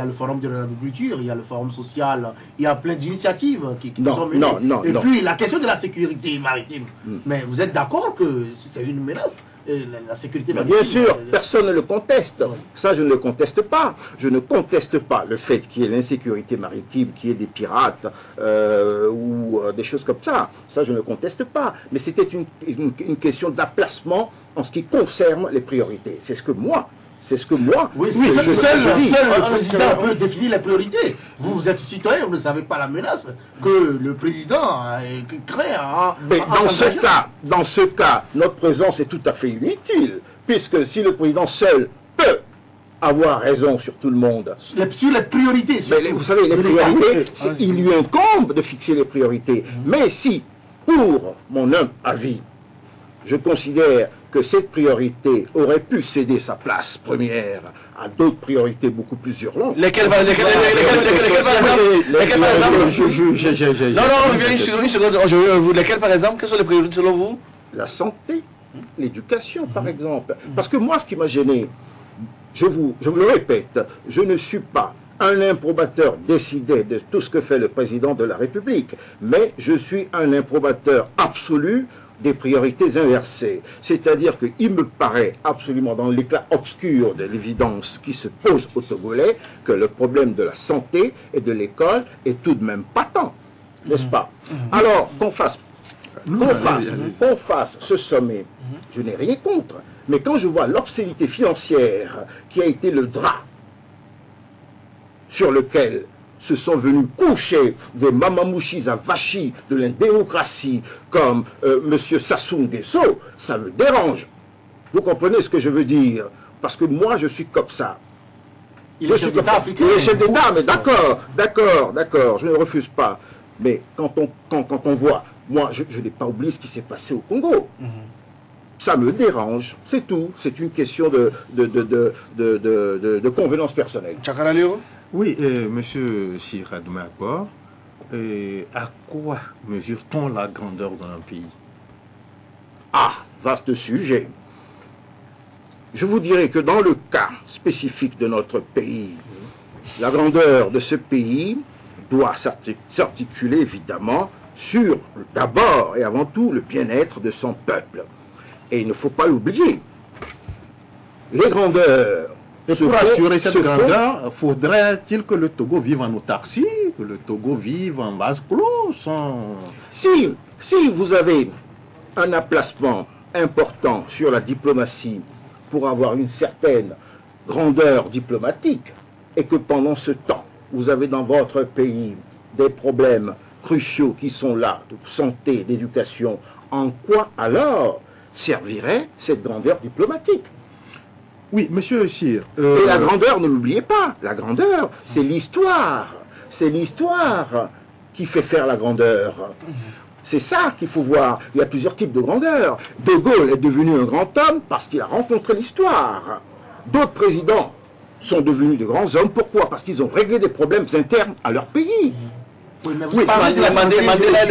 le forum de l'agriculture, il y a le forum social, il y a plein d'initiatives qui sont menées. Et puis la question de la sécurité maritime. Mais vous êtes d'accord que c'est une menace, la sécurité maritime? Bien sûr, personne ne le conteste. Ça, je ne le conteste pas. Je ne conteste pas le fait qu'il y ait l'insécurité maritime, qu'il y ait des pirates ou des choses comme ça. Ça, je ne le conteste pas. Mais c'était une question d'emplacement en ce qui concerne les priorités. C'est ce que moi, oui, seul le président peut définir les priorités. Vous êtes citoyen, vous ne savez pas la menace que le président crée. Mais dans ce cas, notre présence est tout à fait inutile, puisque si le président seul peut avoir raison sur tout le monde. Sur les priorités. Mais vous savez, les priorités, il lui incombe de fixer les priorités. Mais si, pour mon humble avis, je considère que cette priorité aurait pu céder sa place première à d'autres priorités beaucoup plus urgentes. Lesquelles par exemple? Une seconde, lesquelles par exemple? Quelles sont les priorités selon vous? La santé, l'éducation par exemple. Parce que moi, ce qui m'a gêné, je vous le répète, je ne suis pas un improbateur décidé de tout ce que fait le président de la République, mais je suis un improbateur absolu des priorités inversées. C'est-à-dire qu'il me paraît absolument dans l'éclat obscur de l'évidence qui se pose aux Togolais que le problème de la santé et de l'école est tout de même patent, n'est-ce pas? Alors, qu'on fasse ce sommet, je n'ai rien contre, mais quand je vois l'obscénité financière qui a été le drap sur lequel se sont venus coucher des mamamouchis à Vachi de la démocratie comme M. Sassou Nguesso, ça me dérange. Vous comprenez ce que je veux dire? Parce que moi, je suis comme ça. Il est chef d'État africain. Il est chef d'État, mais d'accord, je ne refuse pas. Mais quand on voit, moi, je n'ai pas oublié ce qui s'est passé au Congo. Ça me dérange, c'est tout. C'est une question de convenance personnelle. Tchakara Léo? Oui, monsieur Siradoumakor, à quoi mesure-t-on la grandeur d'un pays? Ah, vaste sujet. Je vous dirais que dans le cas spécifique de notre pays, la grandeur de ce pays doit s'articuler évidemment sur d'abord et avant tout le bien-être de son peuple. Et il ne faut pas l'oublier. Les grandeurs. Et pour assurer cette grandeur, faudrait-il que le Togo vive en autarcie, que le Togo vive en vase clos, sans... Si vous avez un emplacement important sur la diplomatie pour avoir une certaine grandeur diplomatique, et que pendant ce temps, vous avez dans votre pays des problèmes cruciaux qui sont là, de santé, d'éducation, en quoi alors servirait cette grandeur diplomatique? Oui, monsieur Sire. Et la grandeur, ne l'oubliez pas, la grandeur, c'est l'histoire. C'est l'histoire qui fait faire la grandeur. C'est ça qu'il faut voir. Il y a plusieurs types de grandeur. De Gaulle est devenu un grand homme parce qu'il a rencontré l'histoire. D'autres présidents sont devenus de grands hommes. Pourquoi? Parce qu'ils ont réglé des problèmes internes à leur pays. Oui, mais Oui, parlez de la Mandela,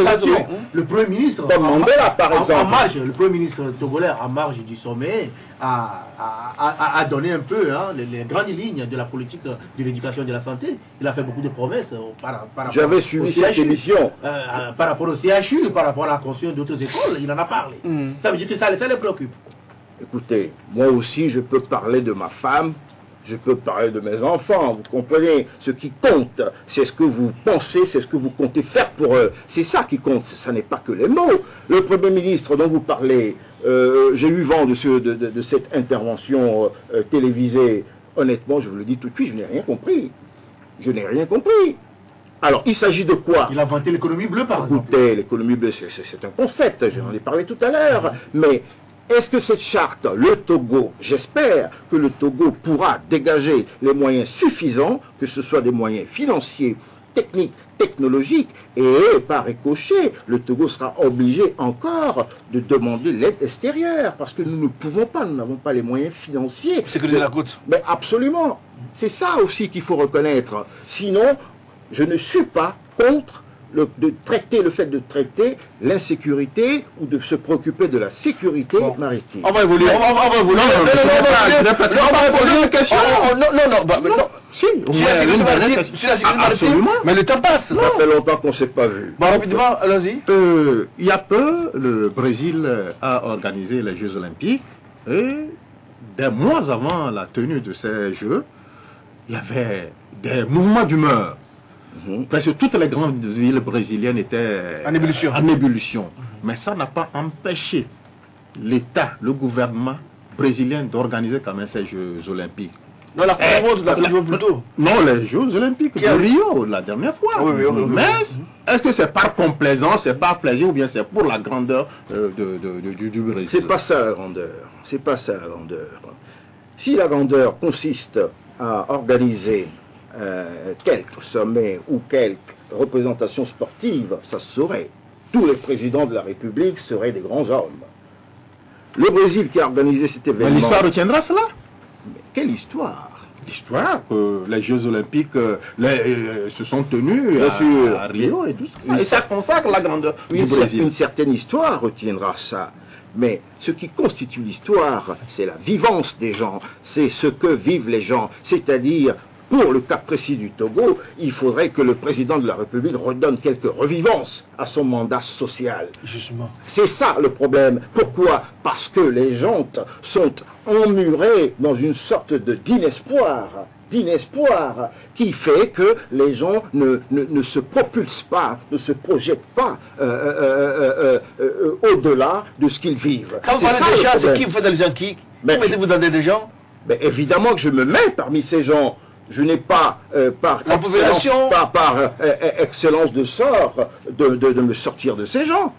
le Premier ministre, Comme Mandela, par exemple. en marge, le Premier ministre togolais, en marge du sommet, a donné un peu les grandes lignes de la politique de l'éducation et de la santé. Il a fait beaucoup de promesses par rapport J'avais suivi cette émission. par rapport au CHU, par rapport à la construction d'autres écoles, il en a parlé. Ça veut dire que ça les préoccupe. Écoutez, moi aussi, je peux parler de ma femme, je peux parler de mes enfants, vous comprenez? Ce qui compte, c'est ce que vous pensez, c'est ce que vous comptez faire pour eux. C'est ça qui compte, ça n'est pas que les mots. Le Premier ministre dont vous parlez, j'ai eu vent de cette intervention télévisée. Honnêtement, je vous le dis tout de suite, je n'ai rien compris. Je n'ai rien compris. Alors, il s'agit de quoi? Il a vanté l'économie bleue, par exemple. Écoutez, l'économie bleue, c'est un concept, j'en ai parlé tout à l'heure, mais est-ce que cette charte, le Togo, j'espère que le Togo pourra dégager les moyens suffisants, que ce soit des moyens financiers, techniques, technologiques, et par ricochet, le Togo sera obligé encore de demander l'aide extérieure, parce que nous ne pouvons pas, nous n'avons pas les moyens financiers. Sécuriser la côte. Mais absolument, c'est ça aussi qu'il faut reconnaître. Sinon, je ne suis pas contre le fait de traiter l'insécurité ou de se préoccuper de la sécurité maritime. On va évoluer. On va évoluer. On va poser une question. Non. Si, Sur la sécurité maritime, mais le temps passe. Ça fait longtemps qu'on ne s'est pas vu. Bon, rapidement, allons-y. Il y a peu, le Brésil a organisé les Jeux Olympiques et des mois avant la tenue de ces Jeux, il y avait des mouvements d'humeur. Presque toutes les grandes villes brésiliennes étaient en ébullition. Mais ça n'a pas empêché l'État, le gouvernement brésilien d'organiser quand même ces Jeux Olympiques. Non, la plutôt. Non, les Jeux Olympiques de Rio, la dernière fois. Oui. Mais est-ce que c'est par complaisance, c'est par plaisir ou bien c'est pour la grandeur du Brésil? C'est pas ça la grandeur. C'est pas ça la grandeur. Si la grandeur consiste à organiser quelques sommets ou quelques représentations sportives, ça se saurait. Tous les présidents de la République seraient des grands hommes. Le Brésil qui a organisé cet événement... Mais l'histoire retiendra cela? Mais quelle histoire? L'histoire que les Jeux Olympiques se sont tenus à Rio et tout ça. Et ça consacre la grandeur du Brésil. Une certaine histoire retiendra ça. Mais ce qui constitue l'histoire, c'est la vivance des gens, c'est ce que vivent les gens, c'est-à-dire... Pour le cas précis du Togo, il faudrait que le président de la République redonne quelques revivances à son mandat social. Justement. C'est ça le problème. Pourquoi? Parce que les gens sont emmurés dans une sorte d'inespoir qui fait que les gens ne se propulsent pas, ne se projettent pas au-delà de ce qu'ils vivent. Quand vous parlez des gens, c'est qui vous faites des gens qui mettez-vous dans des gens? Mais évidemment que je me mets parmi ces gens. Je n'ai pas, par excellence de sort, de me sortir de ces gens.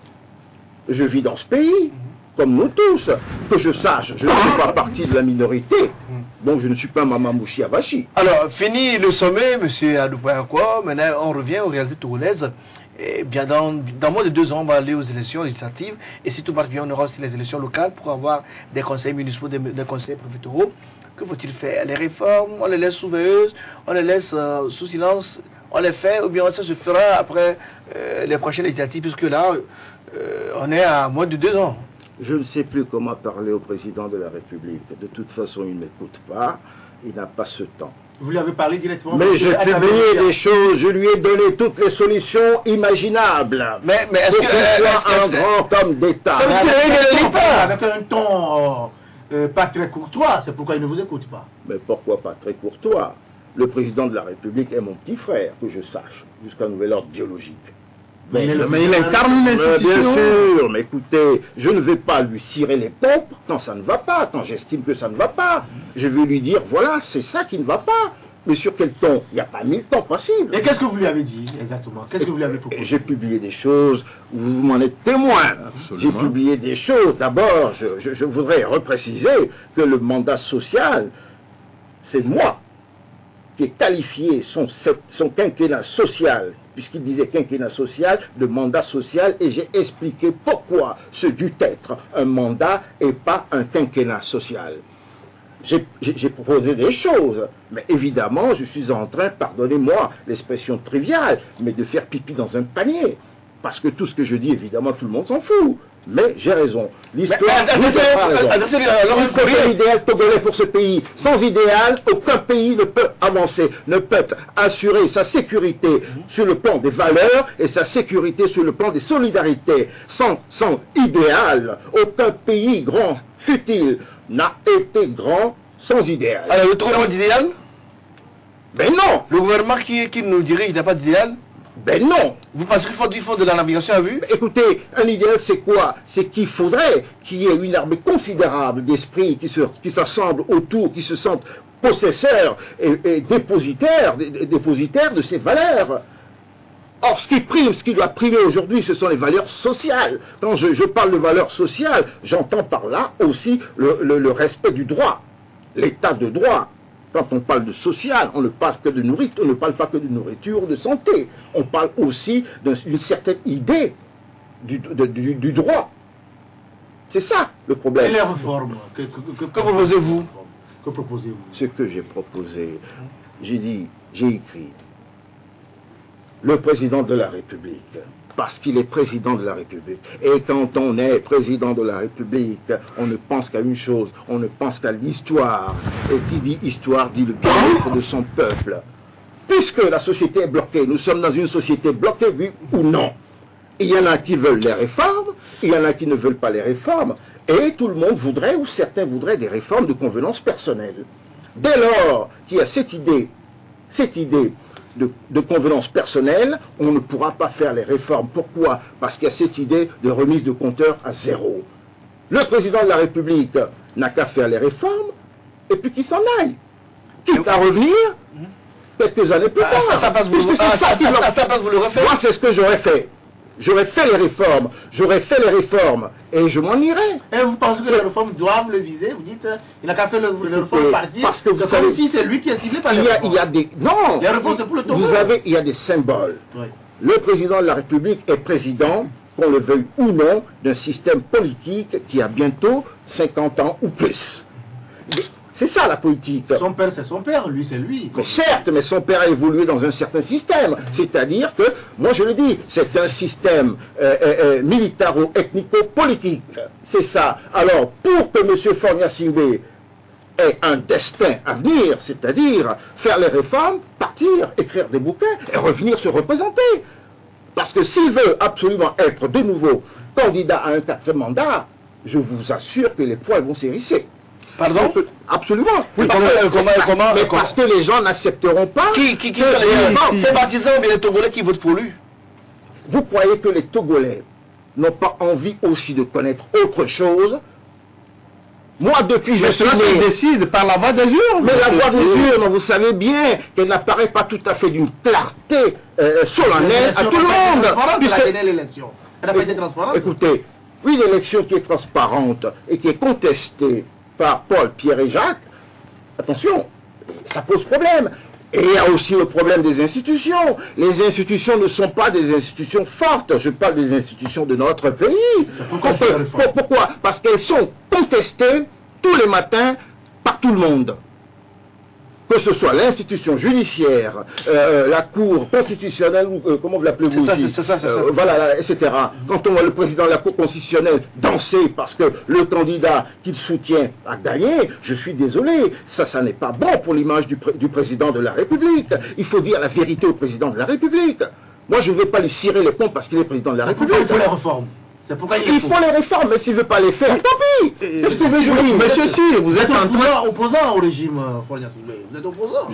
Je vis dans ce pays, comme nous tous. Que je sache, je ne suis pas partie de la minorité. Donc je ne suis pas Mamamouchi Abachi. Alors, fini le sommet, M. Adoubayakwa. Maintenant, on revient aux réalités togolaises. Et bien, dans moins de 2 ans, on va aller aux élections législatives. Et si tout passe bien, on aura aussi les élections locales pour avoir des conseils municipaux, des conseils préfectoraux. Que faut-il faire? Les réformes, on les laisse sous veilleuse, on les laisse sous silence, on les fait, ou bien ça se fera après les prochaines législatives, puisque là, on est à moins de 2 ans. Je ne sais plus comment parler au président de la République. De toute façon, il ne m'écoute pas, il n'a pas ce temps. Vous lui avez parlé directement? Mais j'ai publié des choses, je lui ai donné toutes les solutions imaginables. Mais est-ce que soit un grand homme d'État? Avec un ton... pas très courtois, c'est pourquoi il ne vous écoute pas. Mais pourquoi pas très courtois? Le président de la République est mon petit frère, que je sache, jusqu'à nouvel ordre biologique. Mais il incarne l'institution. Bien sûr, mais écoutez, je ne vais pas lui cirer les pompes quand ça ne va pas, quand j'estime que ça ne va pas. Je vais lui dire, voilà, c'est ça qui ne va pas. Mais sur quel ton? Il n'y a pas 1000 tons possibles. Et qu'est-ce que vous lui avez dit exactement? Qu'est-ce que vous lui avez proposé? J'ai publié des choses, vous m'en êtes témoin. J'ai publié des choses. D'abord, je voudrais repréciser que le mandat social, c'est moi qui ai qualifié son quinquennat social, puisqu'il disait quinquennat social, de mandat social, et j'ai expliqué pourquoi ce dut être un mandat et pas un quinquennat social. J'ai proposé des choses, mais évidemment, je suis en train, pardonnez-moi l'expression triviale, mais de faire pipi dans un panier. Parce que tout ce que je dis, évidemment, tout le monde s'en fout. Mais j'ai raison. L'histoire nous a pas raison. Il faut un idéal togolais pour ce pays. Sans idéal, aucun pays ne peut avancer, ne peut assurer sa sécurité sur le plan des valeurs et sa sécurité sur le plan des solidarités. Sans idéal, aucun pays grand, fut-il, n'a été grand sans idéal. Alors, le gouvernement d'idéal? Ben non. Le gouvernement qui nous dirait qu'il n'a pas d'idéal? Ben non. Vous pensez qu'il faut de la navigation à vue? Écoutez, un idéal c'est quoi? C'est qu'il faudrait qu'il y ait une armée considérable d'esprits qui s'assemblent autour, qui se sentent possesseurs et dépositaires de ces valeurs. Or, ce qui prime, ce qui doit primer aujourd'hui, ce sont les valeurs sociales. Quand je parle de valeurs sociales, j'entends par là aussi le respect du droit, l'état de droit. Quand on parle de social, on ne parle que de nourriture, on ne parle pas que de nourriture ou de santé. On parle aussi d'une certaine idée du droit. C'est ça le problème. Et les réformes? Que proposez-vous? Que proposez-vous? Ce que j'ai proposé, j'ai écrit, le président de la République, parce qu'il est président de la République. Et quand on est président de la République, on ne pense qu'à une chose, on ne pense qu'à l'histoire. Et qui dit histoire dit le bien-être de son peuple. Puisque la société est bloquée, nous sommes dans une société bloquée, oui ou non. Il y en a qui veulent les réformes, il y en a qui ne veulent pas les réformes, et tout le monde voudrait, ou certains voudraient, des réformes de convenance personnelle. Dès lors qu'il y a cette idée de convenance personnelle, on ne pourra pas faire les réformes. Pourquoi? Parce qu'il y a cette idée de remise de compteur à zéro. Le président de la République n'a qu'à faire les réformes, et puis qu'il s'en aille. Quitte à revenir, quelques années plus tard. Ça passe, vous le refaites? Moi, c'est ce que j'aurais fait. J'aurais fait les réformes, et je m'en irais. Et vous pensez que les réformes doivent le viser? Vous dites, il n'a qu'à faire les réformes partir. Parce que vous savez, comme si c'est lui qui est ciblé par les réformes. Il y a des... Non. Les réformes, c'est pour le Togo. Il y a des symboles. Oui. Le président de la République est président, qu'on le veuille ou non, d'un système politique qui a bientôt 50 ans ou plus. C'est ça la politique. Son père, c'est son père, lui, c'est lui. Mais certes, mais son père a évolué dans un certain système. C'est-à-dire que, moi je le dis, c'est un système militaro-ethnico-politique. C'est ça. Alors, pour que M. Faure-Gnassingbé ait un destin à venir, c'est-à-dire faire les réformes, partir, écrire des bouquins et revenir se représenter. Parce que s'il veut absolument être de nouveau candidat à un 4e mandat, je vous assure que les poils vont s'hérisser. Pardon? Absolument. Oui, parce que les gens n'accepteront pas. Ces partisans ou bien les Togolais qui votent pour lui? Vous croyez que les Togolais n'ont pas envie aussi de connaître autre chose? Moi, depuis je suis né... décide par la voie des urnes. Mais la voie des urnes, vous savez bien qu'elle n'apparaît pas tout à fait d'une clarté solennelle à tout le monde. Elle n'a pas été transparente. Écoutez, une élection qui est transparente et qui est contestée par Paul, Pierre et Jacques, attention, ça pose problème. Et il y a aussi le problème des institutions. Les institutions ne sont pas des institutions fortes. Je parle des institutions de notre pays. Pourquoi? Parce qu'elles sont contestées tous les matins par tout le monde. Que ce soit l'institution judiciaire, la Cour constitutionnelle, ou comment vous l'appelez-vous ici, c'est ça. voilà, etc. Quand on voit le président de la Cour constitutionnelle danser parce que le candidat qu'il soutient a gagné, je suis désolé, ça n'est pas bon pour l'image du président de la République. Il faut dire la vérité au président de la République. Moi, je ne vais pas lui cirer les pompes parce qu'il est président de la République. Il faut les réformes. C'est pourquoi il faut les réformes, mais s'il ne veut pas les faire, tant pis. Qu'est-ce que vous voulez dire? Monsieur Si, vous êtes opposant au régime Faure-Gnassingbé. Vous êtes opposant.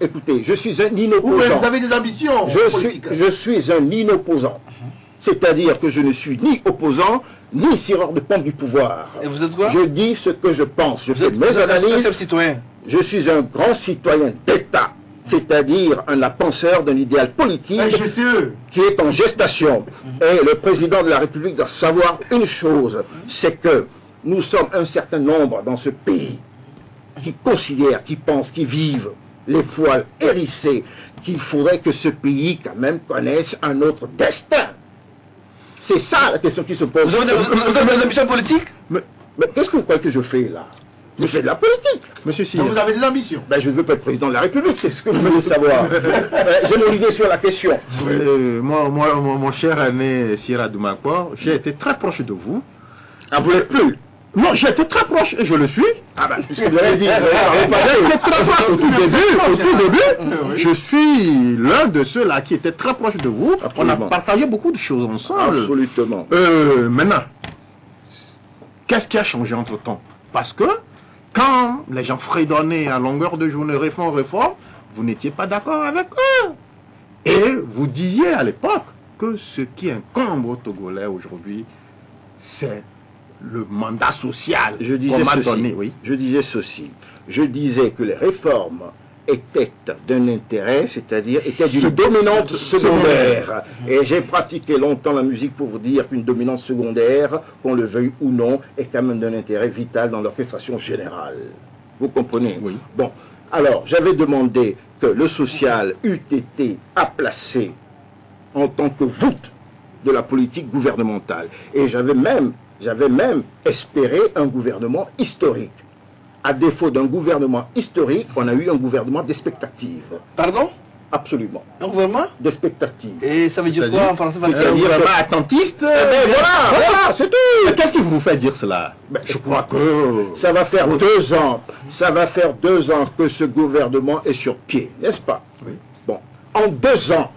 Écoutez, je suis un inopposant. Vous avez des ambitions politiques. Je suis un inopposant. C'est-à-dire que je ne suis ni opposant, ni tireur de pompe du pouvoir. Et vous êtes quoi? Je dis ce que je pense. Je fais mes analyses. Citoyen. Je suis un grand citoyen d'État. c'est-à-dire un penseur d'un idéal politique qui est en gestation. Et le président de la République doit savoir une chose, c'est que nous sommes un certain nombre dans ce pays qui considèrent, qui pensent, qui vivent les poils hérissés, qu'il faudrait que ce pays quand même connaisse un autre destin. C'est ça la question qui se pose. Vous avez des ambitions politiques? Mais qu'est-ce que vous croyez que je fais là? Je fais de la politique. Monsieur Sire. Donc vous avez de l'ambition. Ben, je ne veux pas être président de la République, c'est ce que je voulais savoir. J'ai mon idée sur la question. Mon cher aîné Sira Doumakwa, j'ai été très proche de vous. Ah, vous n'êtes plus? Non, j'étais très proche et je le suis. Ah ben, c'est ce que vous avez dit. J'étais très proche au tout début, je suis l'un de ceux-là qui était très proche de vous. Absolument. On a partagé beaucoup de choses ensemble. Absolument. Maintenant, qu'est-ce qui a changé entre-temps? Parce que quand les gens fredonnaient à longueur de journée réforme, vous n'étiez pas d'accord avec eux. Et vous disiez à l'époque que ce qui incombe aux Togolais aujourd'hui, c'est le mandat social qu'on m'a donné. Oui. Je disais ceci. Je disais que les réformes étaient d'un intérêt, c'est-à-dire étaient d'une dominante secondaire. Et j'ai pratiqué longtemps la musique pour vous dire qu'une dominante secondaire, qu'on le veuille ou non, est quand même d'un intérêt vital dans l'orchestration générale. Vous comprenez? Oui. Bon, alors j'avais demandé que le social eût été à placer en tant que voûte de la politique gouvernementale. Et j'avais même espéré un gouvernement historique. À défaut d'un gouvernement historique, on a eu un gouvernement d'expectative. Pardon? Absolument. Un gouvernement d'expectative. Et ça veut dire quoi en français? C'est-à-dire attentiste. Voilà, c'est tout. Qu'est-ce qui vous fait dire cela? Je crois que ça va faire 2 ans. Ça va faire 2 ans que ce gouvernement est sur pied, n'est-ce pas? Oui. Bon, en 2 ans,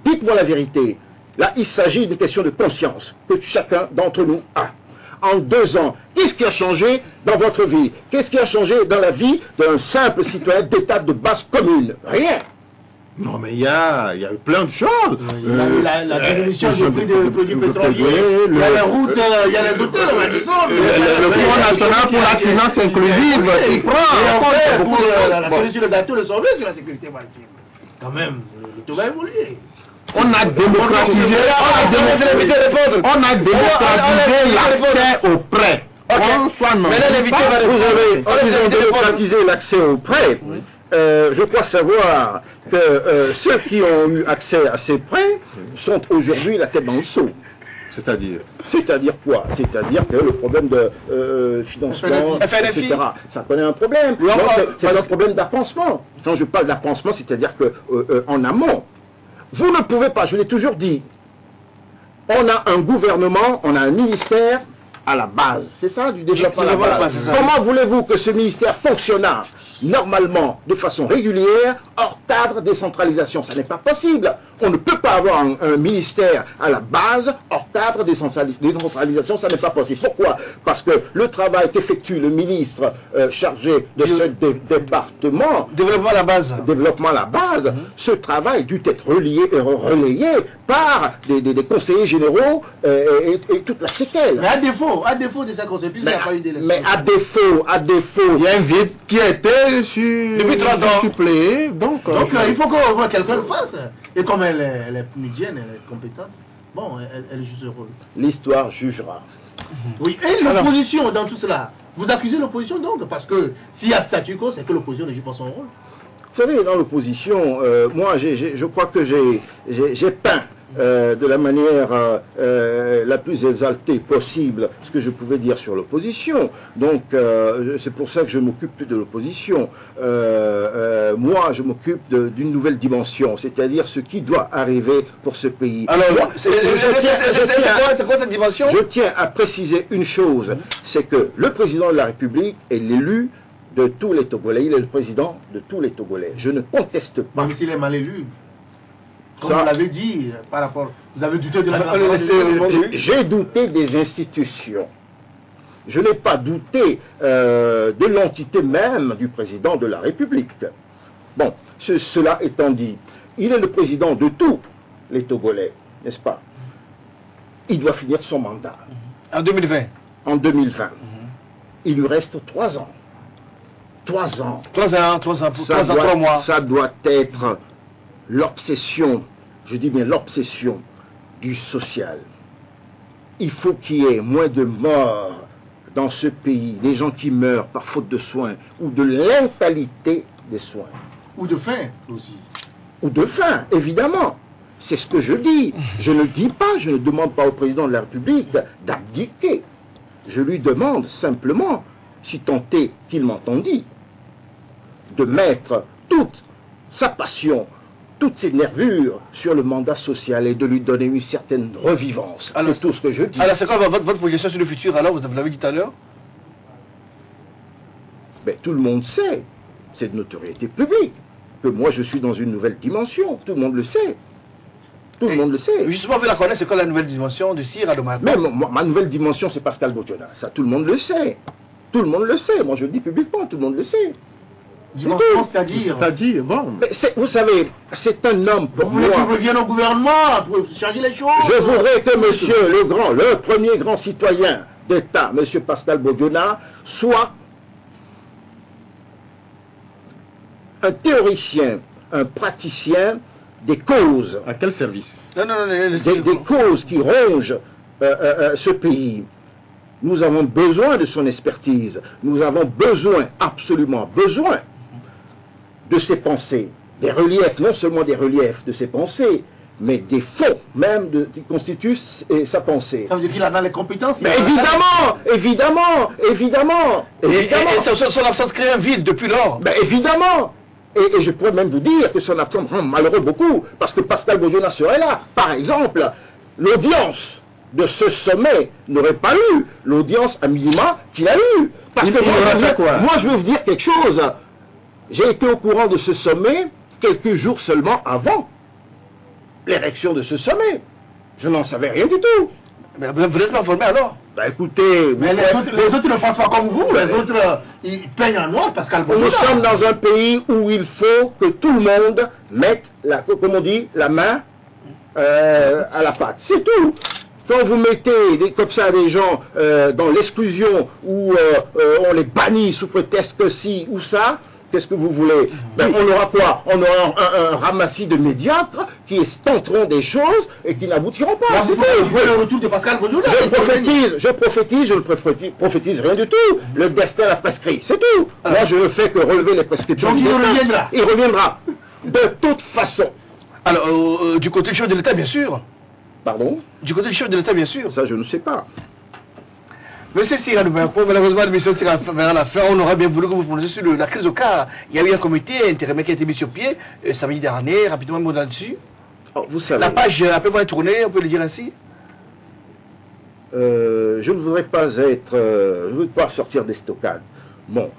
dites-moi la vérité. Là, il s'agit d'une question de conscience que chacun d'entre nous a. En 2 ans, qu'est-ce qui a changé dans votre vie? Qu'est-ce qui a changé dans la vie d'un simple citoyen d'état de base commune? Rien. Non, mais il y a eu plein de choses. La diminution du prix des produits pétroliers, il y a les routes, il y a les hôtels, le Fonds national pour la finance inclusive, il prend. Pour la cerise sur le gâteau, le sommet sur la sécurité maritime. Quand même, le taux va évoluer. On a démocratisé l'accès au prêt. Vous avez démocratisé l'accès au prêt. Je crois savoir que ceux qui ont eu accès à ces prêts sont aujourd'hui la tête dans le seau. C'est-à-dire quoi? C'est-à-dire que le problème de financement, etc., ça connaît un problème. C'est un problème d'appancement. Quand je parle d'appancement, c'est-à-dire qu'en amont, vous ne pouvez pas, je l'ai toujours dit, on a un gouvernement, on a un ministère à la base. C'est ça, du développement à la base. Comment voulez-vous que ce ministère fonctionnât normalement, de façon régulière, hors cadre décentralisation? Ça n'est pas possible. On ne peut pas avoir un ministère à la base, hors cadre décentralisation, ça n'est pas possible. Pourquoi? Parce que le travail qu'effectue le ministre chargé de ce département, développement à la base, ce travail dut être relayé par des conseillers généraux et toute la séquelle. Mais à défaut de sa conception, il n'y a pas eu d'élection. Mais à défaut, il y a un vide qui a été depuis 30 ans suppléé. Donc il faut qu'on voit quelqu'un le fasse. Et comme elle est plusienne, elle est compétente, bon, elle joue ce rôle. L'histoire jugera. Oui, et l'opposition dans tout cela. Vous accusez l'opposition donc, parce que s'il y a statu quo, c'est que l'opposition ne joue pas son rôle. Vous savez, dans l'opposition, moi, je crois que j'ai peint de la manière la plus exaltée possible ce que je pouvais dire sur l'opposition. Donc, c'est pour ça que je m'occupe plus de l'opposition. Moi, je m'occupe d'une nouvelle dimension, c'est-à-dire ce qui doit arriver pour ce pays. Alors, c'est quoi cette dimension? Je tiens à préciser une chose, c'est que le président de la République est l'élu de tous les Togolais. Il est le président de tous les Togolais. Je ne conteste pas. Même s'il est mal élu. Comme vous l'avez dit, par rapport... Vous avez douté de la... J'ai douté des institutions. Je n'ai pas douté de l'entité même du président de la République. Bon, cela étant dit, il est le président de tous les Togolais, n'est-ce pas? Il doit finir son mandat. En 2020. En 2020. Il lui reste 3 ans. 3 ans. 3 ans, 3 mois. Ça doit être l'obsession, je dis bien l'obsession du social. Il faut qu'il y ait moins de morts dans ce pays, des gens qui meurent par faute de soins ou de l'inqualité des soins. Ou de faim aussi. Ou de faim, évidemment. C'est ce que je dis. Je ne dis pas, je ne demande pas au président de la République d'abdiquer. Je lui demande simplement, si tant est qu'il m'entendit, de mettre toute sa passion, toutes ses nervures sur le mandat social et de lui donner une certaine revivance. C'est tout ce que je dis. Alors c'est quoi votre projection sur le futur alors? Vous l'avez dit tout à l'heure. Ben, tout le monde sait, c'est de notoriété publique, que moi je suis dans une nouvelle dimension. Tout le monde le sait. Tout le monde le sait. Justement, vous la connaissez, c'est quoi la nouvelle dimension de Sir Adouma? Mais ma nouvelle dimension, c'est Pascal Bodiona. Ça, tout le monde le sait. Tout le monde le sait. Moi, je le dis publiquement, tout le monde le sait. C'est-à-dire, bon. Mais vous savez, c'est un homme pour moi. Vous voulez qu'il revienne au gouvernement pour changer les choses? Je voudrais que monsieur le premier grand citoyen d'État, monsieur Pascal Bodiona, soit un théoricien, un praticien des causes. À quel service? Des causes qui rongent ce pays. Nous avons besoin de son expertise. Nous avons besoin, absolument besoin, de ses pensées. Des reliefs, non seulement des reliefs de ses pensées, mais des fonds même qui constituent sa pensée. Ça veut dire qu'il a dans les compétences? Mais évidemment. Et son absence crée un vide depuis lors. Ben évidemment. Et je pourrais même vous dire que son absence rend malheureux beaucoup, parce que Pascal Bodiona serait là. Par exemple, l'audience de ce sommet n'aurait pas eu l'audience à minima qu'il a eu. Parce que moi, je veux vous dire quelque chose. J'ai été au courant de ce sommet quelques jours seulement avant l'érection de ce sommet. Je n'en savais rien du tout. Mais vous n'êtes pas informé alors? Ben écoutez... Mais les autres ne pensent pas comme vous. Les autres, ils peignent en noir Pascal Bodiona. Nous sommes dans un pays où il faut que tout le monde mette, comme on dit, la main à la pâte. C'est tout. Quand vous mettez comme ça des gens dans l'exclusion ou on les bannit sous prétexte que si ou ça, qu'est-ce que vous voulez? Ben, on aura quoi? On aura un ramassis de médiocres qui tenteront des choses et qui n'aboutiront pas. Vous voulez le retour de Pascal Bodiona? Je prophétise, je ne prophétise rien du tout. Le destin l'a prescrit, c'est tout. Moi, je ne fais que relever les prescriptions. Donc il reviendra? Il reviendra. De toute façon. Alors, du côté du chef de l'État, bien sûr. Pardon? Du côté du chef de l'État, bien sûr. Ça, je ne sais pas. Monsieur Sir Adouma, malheureusement, l'émission tire vers la fin. On aurait bien voulu que vous prononciez sur la crise au cas. Il y a eu un comité intérimaire qui a été mis sur pied samedi dernier. Rapidement, un mot là-dessus. Oh, vous savez, la page a peu moins tournée, on peut le dire ainsi. Je ne voudrais pas être... je ne veux pas sortir des stockades. Bon.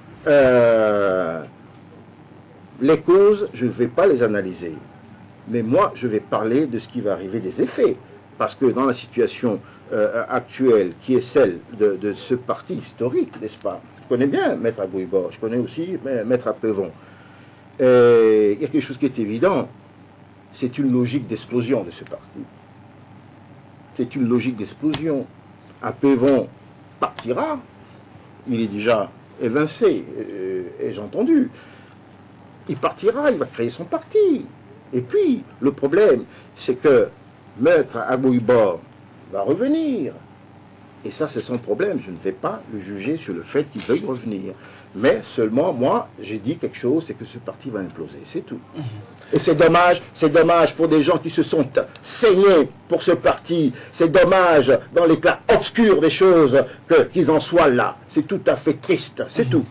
Les causes, je ne vais pas les analyser. Mais moi, je vais parler de ce qui va arriver des effets. Parce que dans la situation actuelle, qui est celle de ce parti historique, n'est-ce pas? Je connais bien Maître Abouiba, je connais aussi Maître Apevon. Il y a quelque chose qui est évident, c'est une logique d'explosion de ce parti. C'est une logique d'explosion. Apevon partira, il est déjà évincé, ai-je entendu. Il partira, il va créer son parti. Et puis, le problème, c'est que Maître Abouiba va revenir. Et ça, c'est son problème. Je ne vais pas le juger sur le fait qu'il veuille revenir. Mais seulement, moi, j'ai dit quelque chose, c'est que ce parti va imploser. C'est tout. Et c'est dommage pour des gens qui se sont saignés pour ce parti. C'est dommage, dans l'éclat obscur des choses, qu'ils en soient là. C'est tout à fait triste. C'est tout.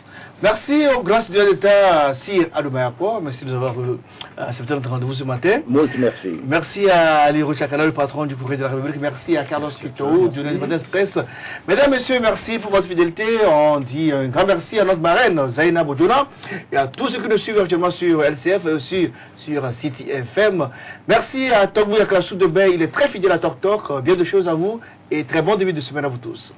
Merci au grand citoyen d'État, Sir Adouma. Merci de nous avoir accepté notre rendez-vous ce matin. Moi, merci. Merci à Ali Chakala, le patron du Courrier de la République. Merci à Carlos Quito, du Independence Press. Mesdames, Messieurs, merci pour votre fidélité. On dit un grand merci à notre marraine, Zaina Bodiona, et à tous ceux qui nous suivent actuellement sur LCF et aussi sur City FM. Merci à Togbou Yakassou de Bay. Il est très fidèle à Tok Tok. Bien de choses à vous et très bon début de semaine à vous tous.